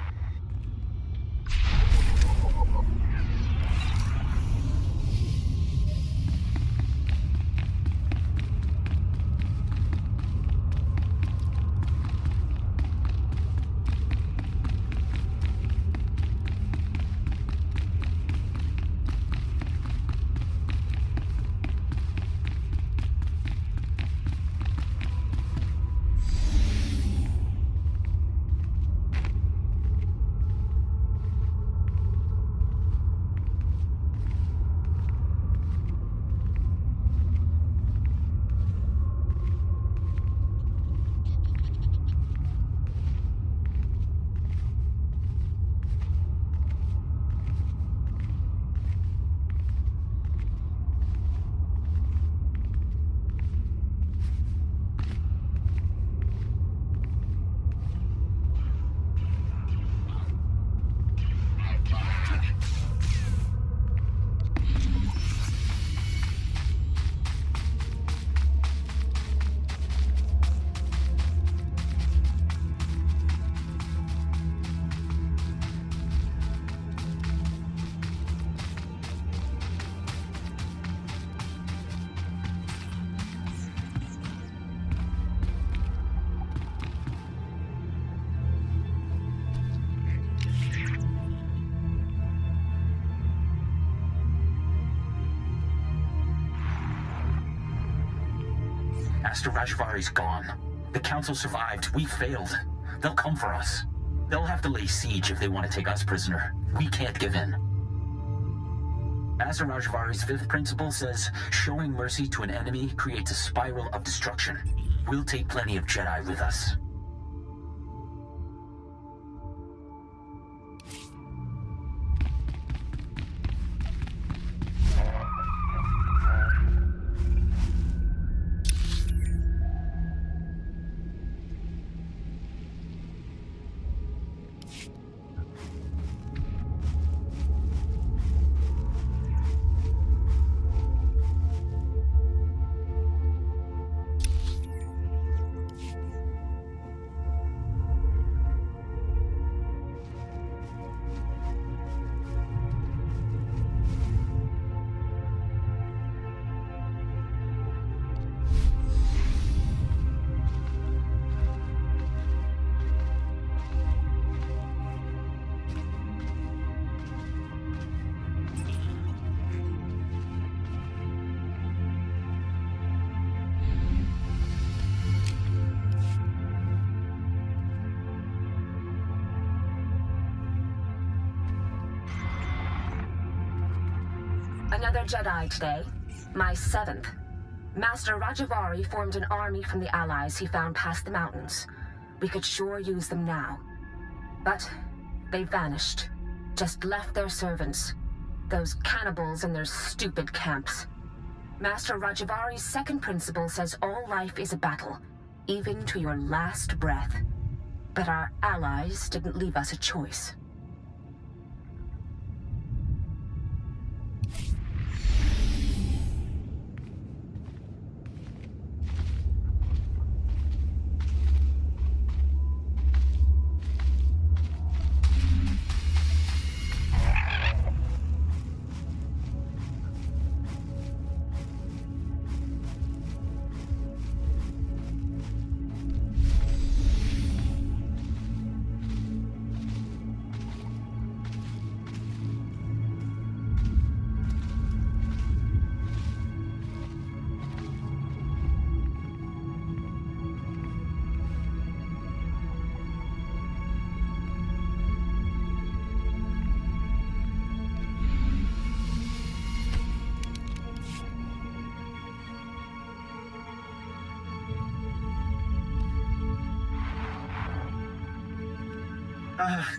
N: Master Rajvari's gone. The Council survived. We failed. They'll come for us. They'll have to lay siege if they want to take us prisoner. We can't give in. Master Rajvari's fifth principle says, showing mercy to an enemy creates a spiral of destruction. We'll take plenty of Jedi with us.
E: Another Jedi today. My 7th. Master Rajavari formed an army from the allies he found past the mountains. We could sure use them now. But they vanished. Just left their servants. Those cannibals in their stupid camps. Master Rajavari's second principle says all life is a battle, even to your last breath. But our allies didn't leave us a choice.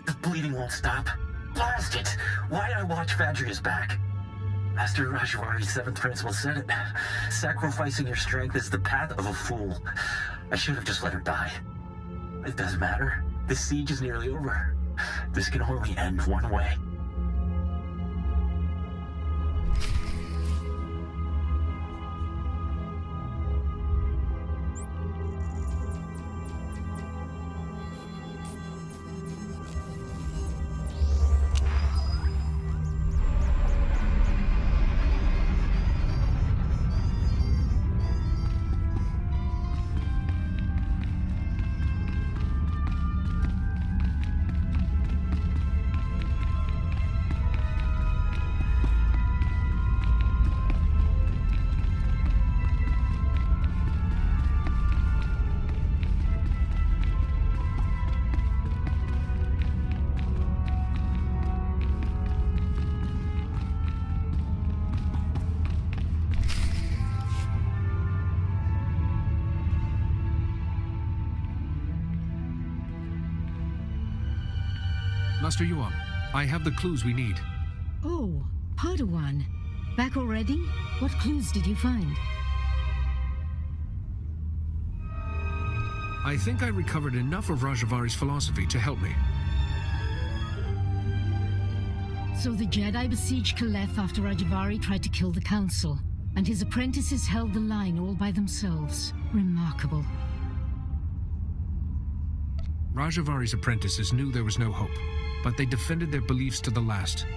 N: The bleeding won't stop. Blast it! Why'd I watch Vadria's back? Master Rajavari's 7th principle said it. Sacrificing your strength is the path of a fool. I should have just let her die. It doesn't matter. This siege is nearly over. This can only end one way.
B: Master Yuan, I have the clues we need.
C: Oh, Padawan. Back already? What clues did you find?
B: I think I recovered enough of Rajavari's philosophy to help me.
C: So the Jedi besieged Kaleth after Rajavari tried to kill the Council, and his apprentices held the line all by themselves. Remarkable.
B: Rajavari's apprentices knew there was no hope, but they defended their beliefs to the last.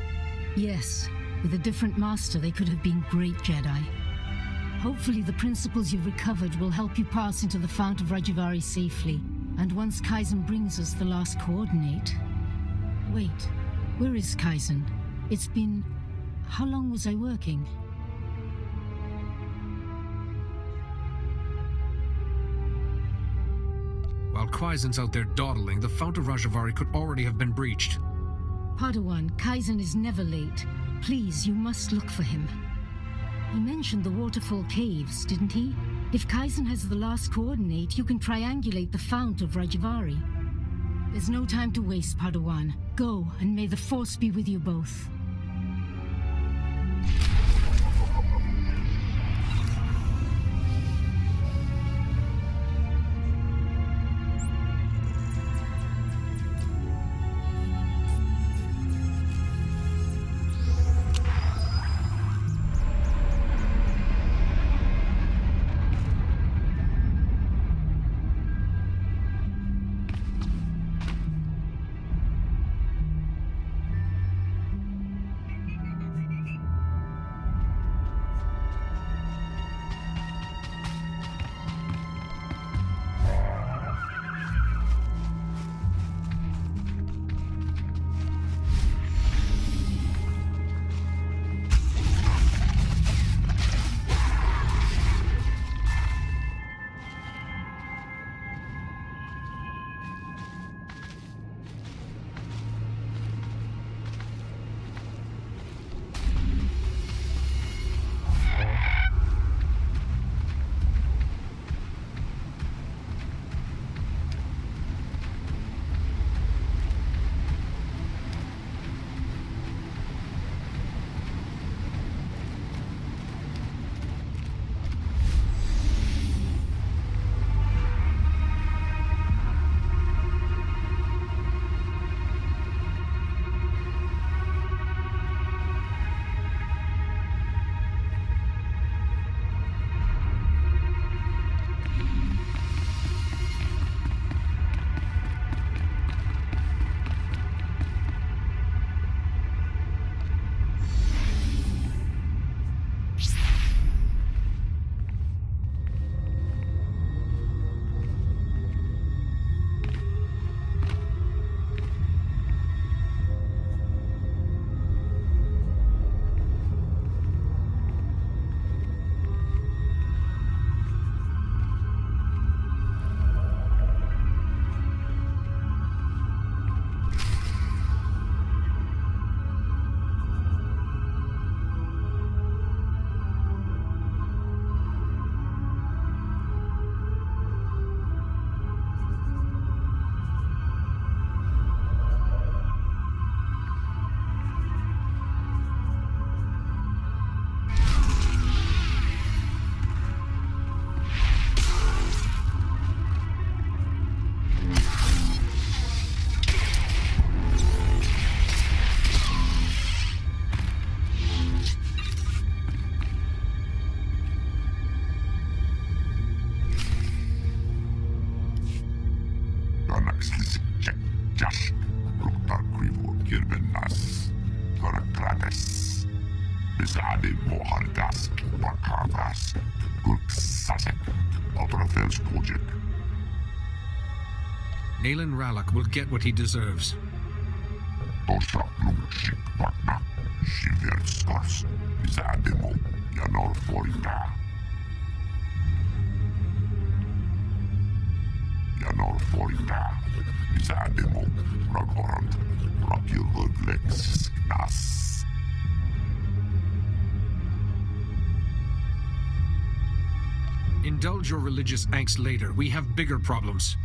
C: Yes, with a different master they could have been great Jedi. Hopefully the principles you've recovered will help you pass into the Fount of Rajavari safely, and once Kaizen brings us the last coordinate... Wait, where is Kaizen? It's been... How long was I working?
B: While Kaizen's out there dawdling, the Fount of Rajavari could already have been breached.
C: Padawan, Kaizen is never late. Please, you must look for him. He mentioned the waterfall caves, didn't he? If Kaizen has the last coordinate, you can triangulate the Fount of Rajavari. There's no time to waste, Padawan. Go, and may the Force be with you both.
M: Tangas. Besade Mohargas, Bakavas, Gurksasek, Obrafels Project.
B: Nayland Rallock will get what he deserves.
M: Tosha Blumschik Bakna, Shiverskars, Besade Mo, Yanor Forita. Yanor Forita, Besade Mo, Ragorant, Rapjurglex, Knas.
B: Indulge your religious angst later. We have bigger problems.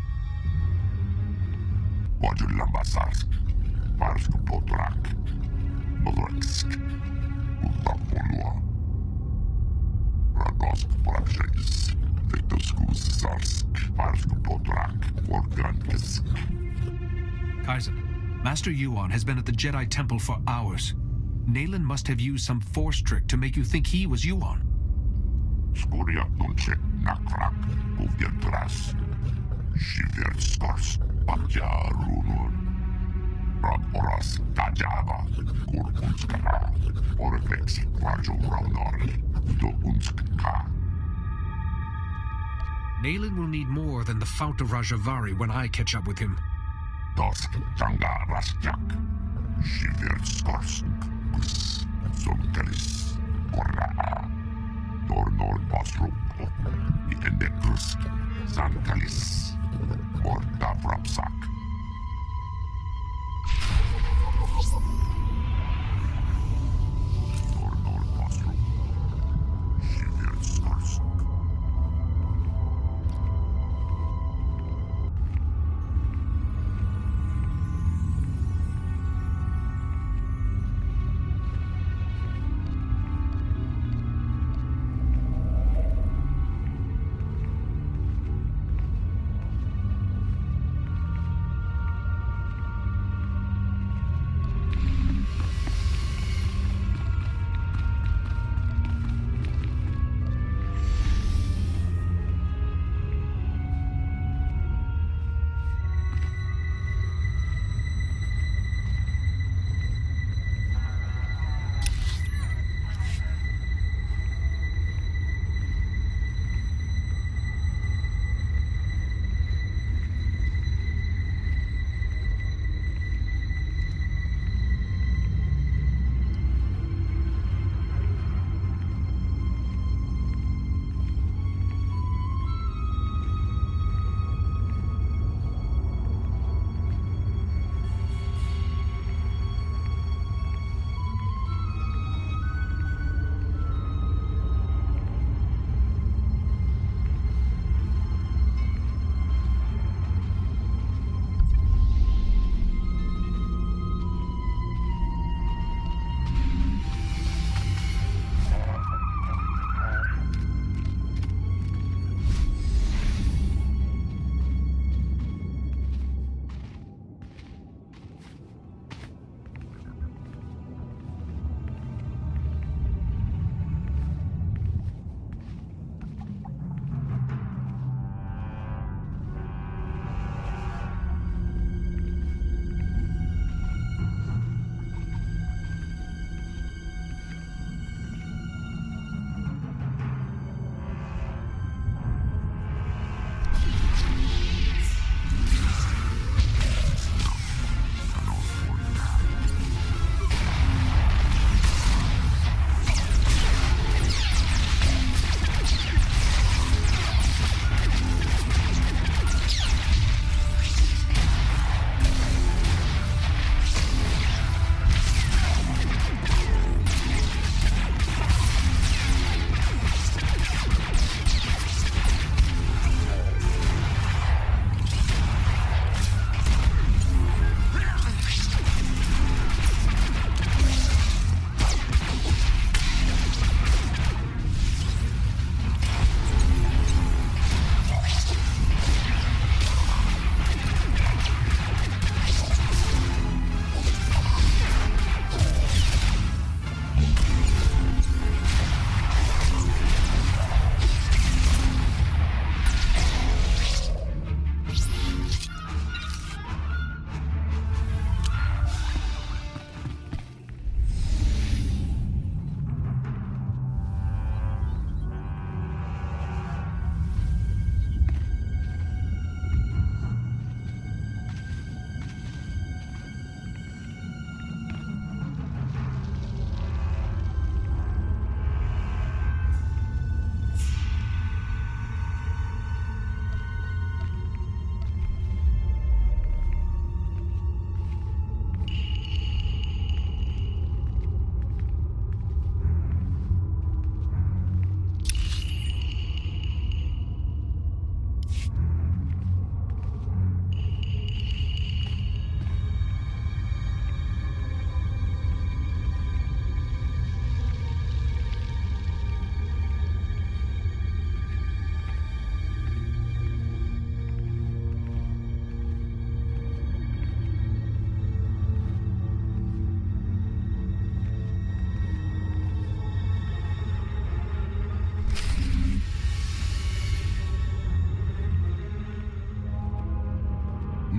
M: Wajulambasarsk, Parsk Potrak, Molorsk, Utapolua, Ragosk Projects, Victoskusarsk, Parsk Potrak, Organkisk.
B: Kaizen, Master Yuan has been at the Jedi Temple for hours. Nayland must have used some force trick to make you think he was Yuan.
M: Skuria Tunche, Nakrak, Uvjentras, Shiverskars, Patja Runun, Raporas, Tajava, Kurkunskara, Orvex, Rajo Raunori, Dounskka.
B: Nayland will need more than the Fount of Rajavari when I catch up with him.
M: Dosk, Tanga Rasjak, Shiverskars, Zonkelis, Korra. Tornor Pasrup, Endekrus, Zankalis, Morta Vrapsak. Tornor Pasrup, Shiverskars.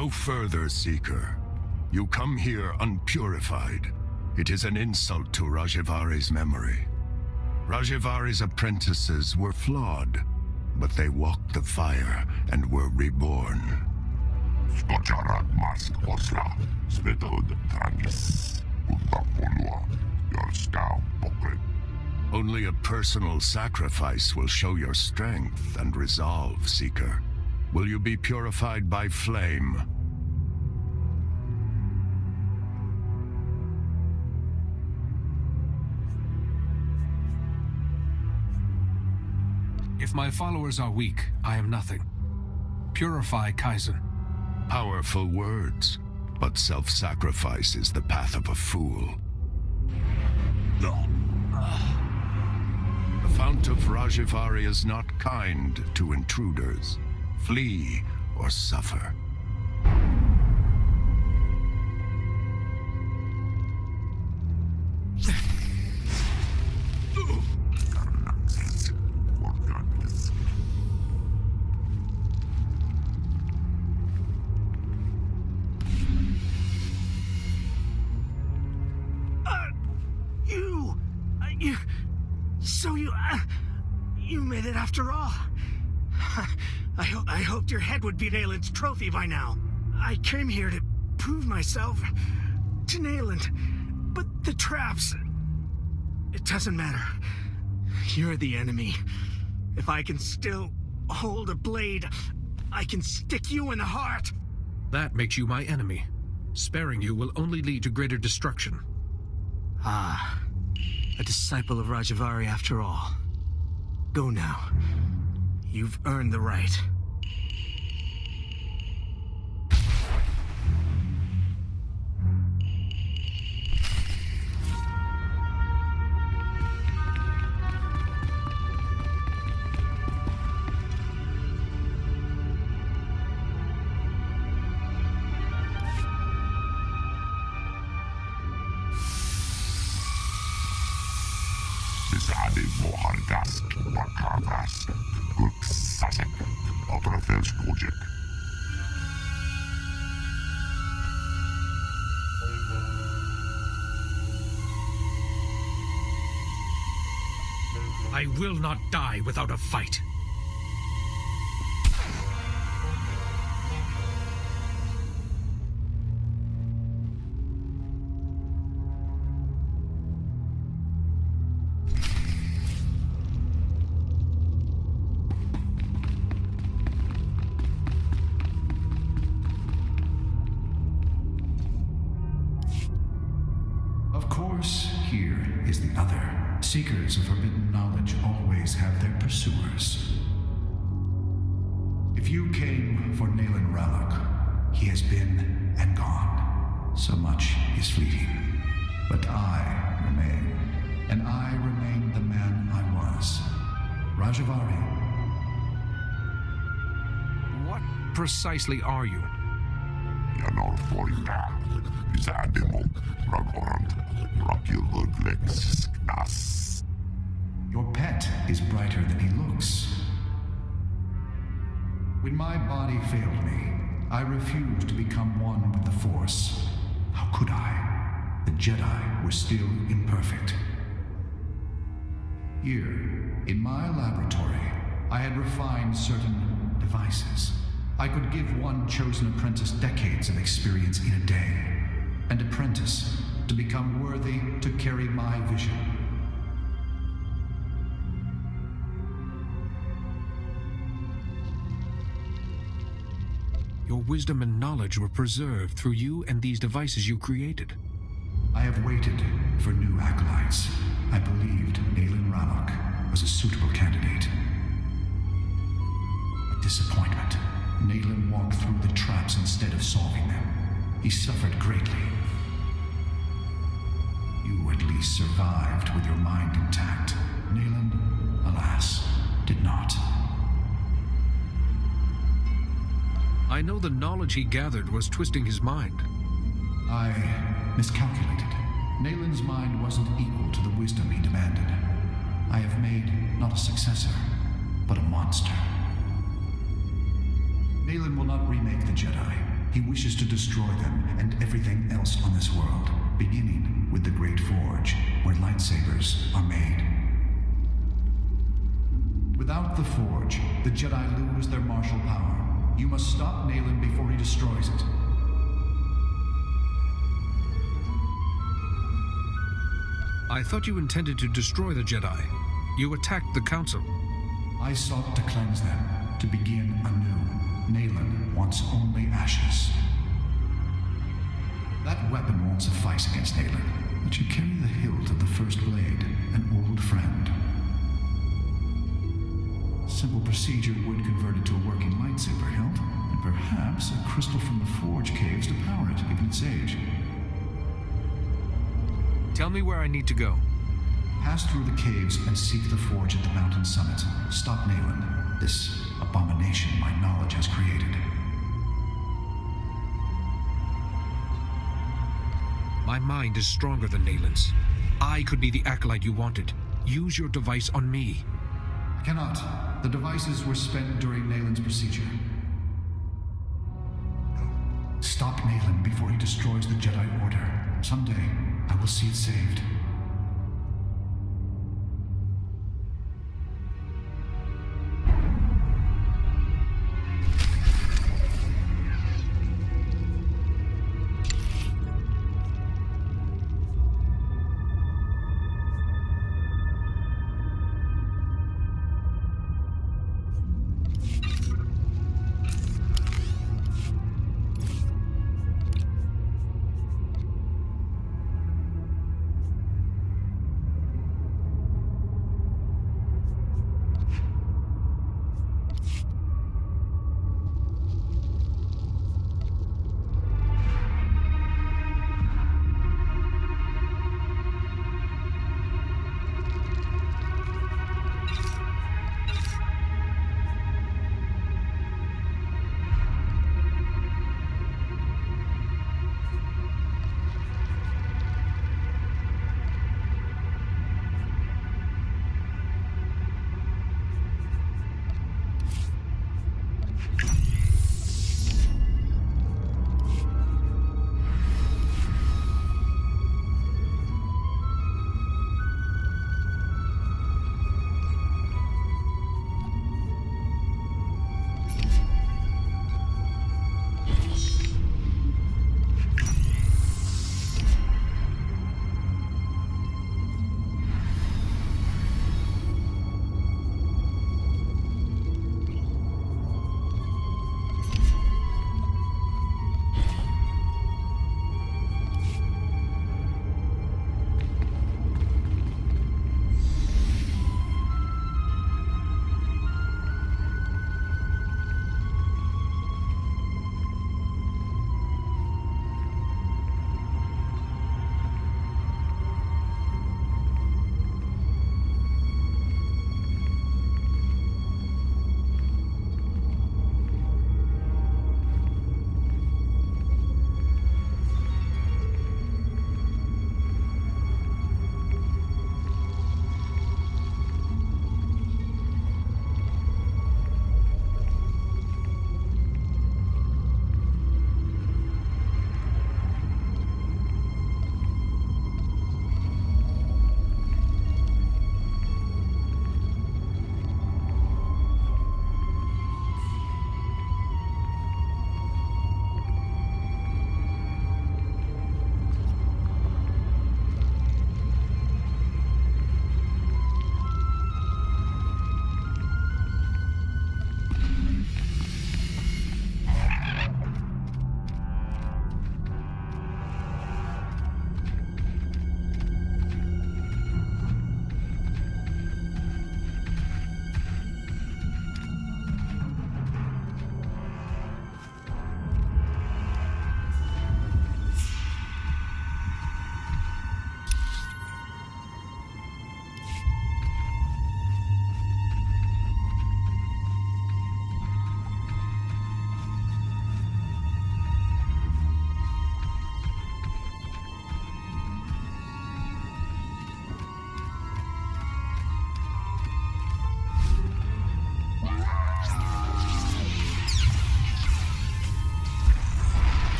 O: No further, Seeker. You come here unpurified. It is an insult to Rajivari's memory. Rajivari's apprentices were flawed, but they walked the fire and were reborn. Only a personal sacrifice will show your strength and resolve, Seeker. Will you be purified by flame?
B: If my followers are weak, I am nothing. Purify Kaizen.
O: Powerful words, but self-sacrifice is the path of a fool. The Fount of Rajivari is not kind to intruders. Flee or suffer.
P: You made it after all. I hoped your head would be Nayland's trophy by now. I came here to prove myself to Nayland, but the traps... It doesn't matter. You're the enemy. If I can still hold a blade, I can stick you in the heart.
B: That makes you my enemy. Sparing you will only lead to greater destruction.
P: Ah, a disciple of Rajivari after all. Go now. You've earned the right.
B: I will not die without a fight.
Q: Of course, here is the other. Seekers of forbidden knowledge always have their pursuers. If you came for Nayland Rallock, he has been and gone. So much is fleeting. But I remain, and I remain the man I was. Rajivari.
B: What precisely are you?
Q: Your pet is brighter than he looks. When my body failed me, I refused to become one with the Force. How could I? The Jedi were still imperfect. Here, in my laboratory, I had refined certain devices. I could give one chosen apprentice decades of experience in a day. An apprentice to become worthy to carry my vision.
B: Your wisdom and knowledge were preserved through you and these devices you created.
Q: I have waited for new acolytes. I believed Nayland Rallock was a suitable candidate. A disappointment. Nayland walked through the traps instead of solving them. He suffered greatly. You at least survived with your mind intact. Nayland, alas, did not.
B: I know the knowledge he gathered was twisting his mind.
Q: I miscalculated. Nayland's mind wasn't equal to the wisdom he demanded. I have made not a successor, but a monster. Nayland will not remake the Jedi. He wishes to destroy them and everything else on this world, beginning with the Great Forge, where lightsabers are made. Without the Forge, the Jedi lose their martial power. You must stop Nayland before he destroys it.
B: I thought you intended to destroy the Jedi. You attacked the Council.
Q: I sought to cleanse them, to begin anew. Nayland wants only ashes. That weapon won't suffice against Nayland, but you carry the hilt of the First Blade, an old friend. Simple procedure would convert it to a working lightsaber hilt, and perhaps a crystal from the Forge caves to power it, given its age.
B: Tell me where I need to go.
Q: Pass through the caves and seek the Forge at the mountain summit. Stop Nayland, this abomination my knowledge has created.
B: My mind is stronger than Nayland's. I could be the acolyte you wanted. Use your device on me.
Q: I cannot. The devices were spent during Nayland's procedure. Stop Nayland before he destroys the Jedi Order. Someday, I will see it saved.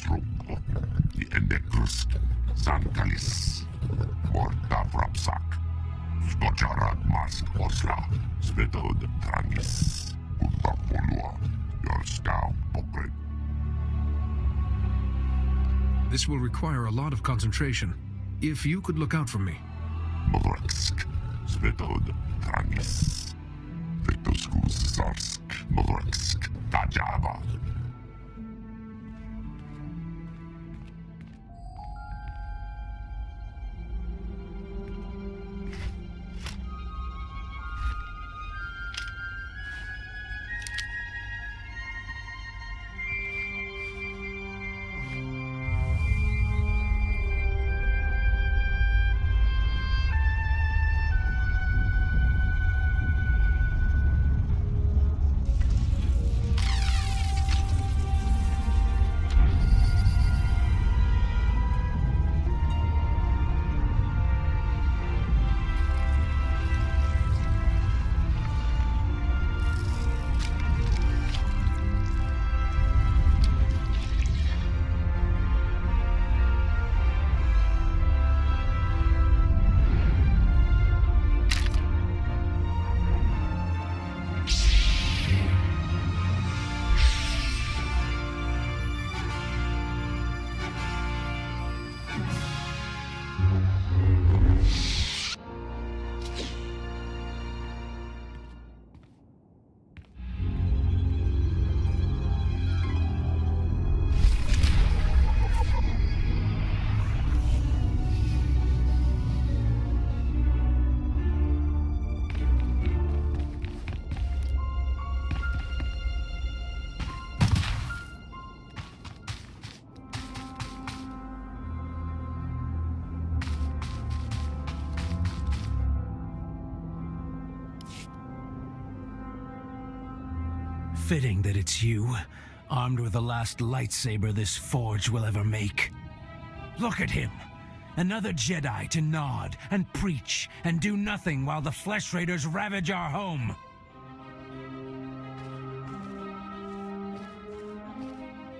M: pastrum. The Endekrust. Santalis. Morta Brapsak. Skocharat Mask Osla. Svetod Trangis. Utapolua. Yorskau Pokret.
B: This will require a lot of concentration. If you could look out for me.
M: Modreksk. Svetod Trangis. Vetoskus Zarsk. Modreksk. Tajava.
I: Fitting that it's you, armed with the last lightsaber this forge will ever make. Look at him! Another Jedi to nod and preach and do nothing while the Flesh Raiders ravage our home.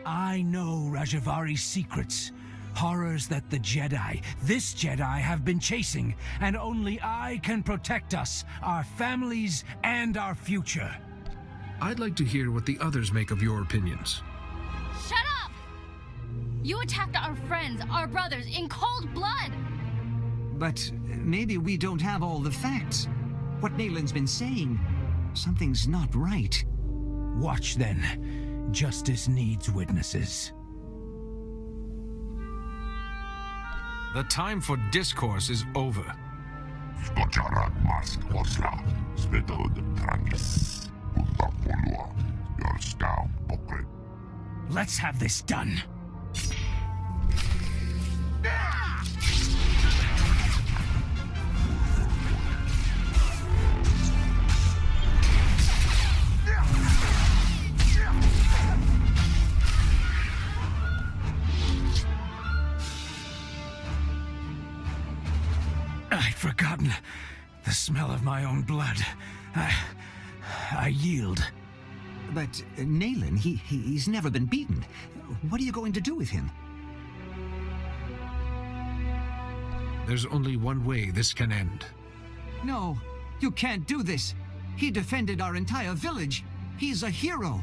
I: I know Rajavari's secrets. Horrors that the Jedi, this Jedi, have been chasing, and only I can protect us, our families, and our future.
B: I'd like to hear what the others make of your opinions.
R: Shut up! You attacked our friends, our brothers, in cold blood!
S: But maybe we don't have all the facts. What Nayland's been saying, something's not right.
I: Watch then. Justice needs witnesses.
B: The time for discourse is over.
M: Skocharat Mask Osla. Svetod Trangis.
I: Let's have this done. I'd forgotten the smell of my own blood. I yield.
S: But Nayland, he's never been beaten. What are you going to do with him?
B: There's only one way this can end.
S: No, you can't do this. He defended our entire village. He's a hero.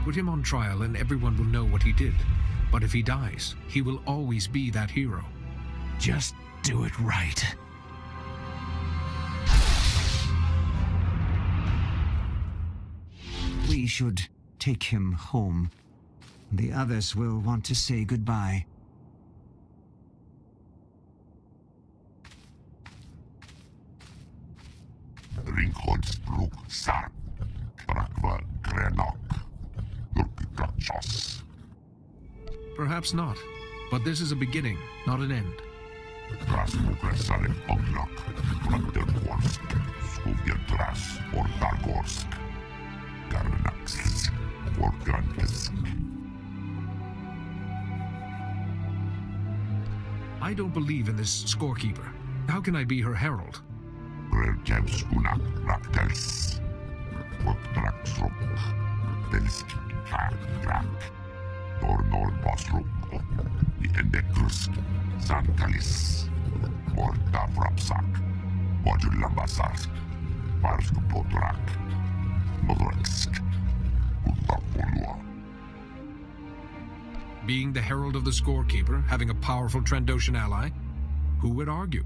B: Put him on trial and everyone will know what he did. But if he dies, he will always be that hero.
I: Just do it right.
S: We should take him home. The others will want to say goodbye.
M: Ringholdsbruk Sarp. Brakva Grenok.
B: Perhaps not, but this is a beginning, not an end. I don't believe in this scorekeeper. How can I be her herald? Being the herald of the scorekeeper, having a powerful Trandoshan ally, who would argue?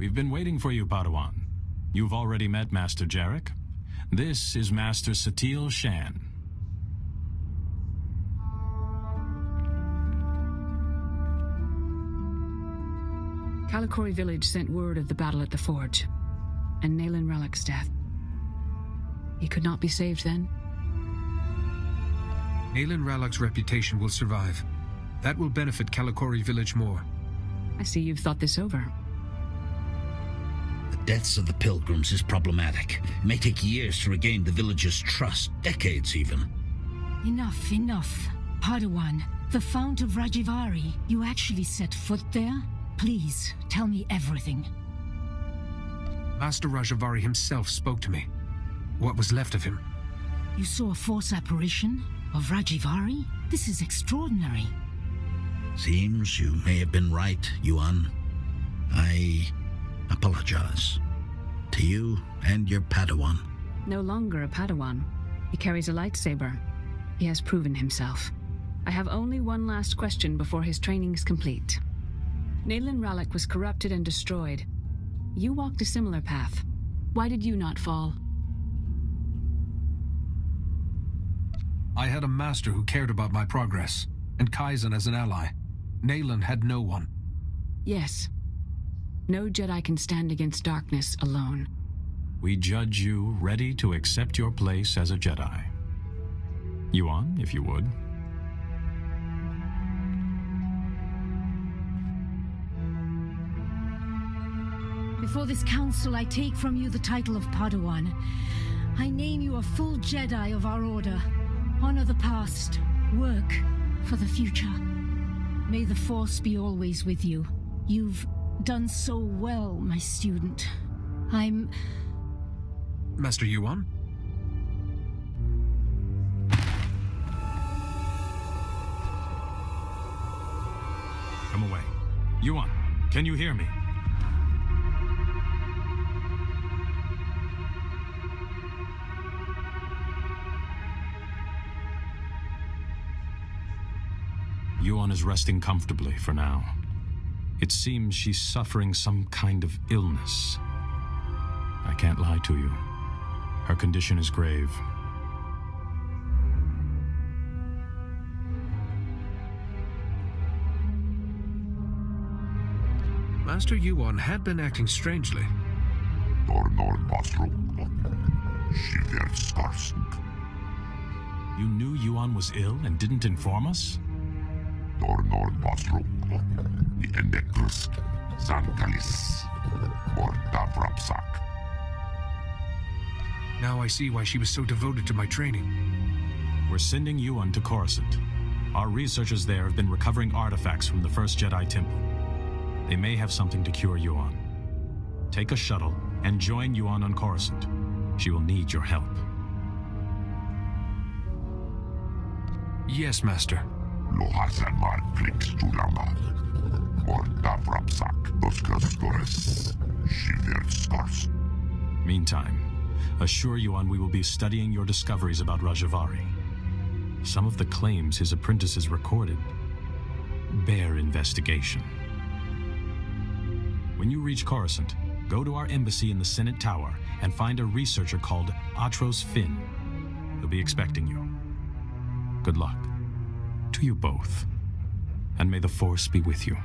A: We've been waiting for you, Padawan. You've already met Master Jarek. This is Master Satil Shan.
T: Kalikori village sent word of the battle at the forge, and Nayland Ralik's death. He could not be saved then?
B: Nayland Ralik's reputation will survive. That will benefit Kalikori village more.
T: I see you've thought this over.
L: The deaths of the pilgrims is problematic. It may take years to regain the village's trust, decades even.
C: Enough, enough. Padawan, the Fount of Rajivari, you actually set foot there? Please, tell me everything.
B: Master Rajivari himself spoke to me. What was left of him?
C: You saw a force apparition of Rajivari? This is extraordinary.
L: Seems you may have been right, Yuan. I apologize. To you and your Padawan.
T: No longer a Padawan. He carries a lightsaber. He has proven himself. I have only one last question before his training's complete. Nayland Ralik was corrupted and destroyed. You walked a similar path. Why did you not fall?
B: I had a master who cared about my progress, and Kaizen as an ally. Nayland had no one.
T: Yes. No Jedi can stand against darkness alone.
A: We judge you ready to accept your place as a Jedi. Yuan, if you would.
C: Before this council, I take from you the title of Padawan. I name you a full Jedi of our order. Honor the past. Work for the future. May the Force be always with you. You've done so well, my student. I'm...
B: Master Yuan?
A: Come away. Yuan, can you hear me? Yuan is resting comfortably for now. It seems she's suffering some kind of illness. I can't lie to you. Her condition is grave.
B: Master Yuan had been acting strangely.
A: You knew Yuan was ill and didn't inform us?
B: Now I see why she was so devoted to my training.
A: We're sending Yuan to Coruscant. Our researchers there have been recovering artifacts from the first Jedi Temple. They may have something to cure Yuan. Take a shuttle and join Yuan on Coruscant. She will need your help.
B: Yes, Master.
A: Meantime, assure Yuan we will be studying your discoveries about Rajavari. Some of the claims his apprentices recorded bear investigation. When you reach Coruscant, go to our embassy in the Senate Tower and find a researcher called Atros Finn. He'll be expecting you. Good luck to you both, and may the Force be with you.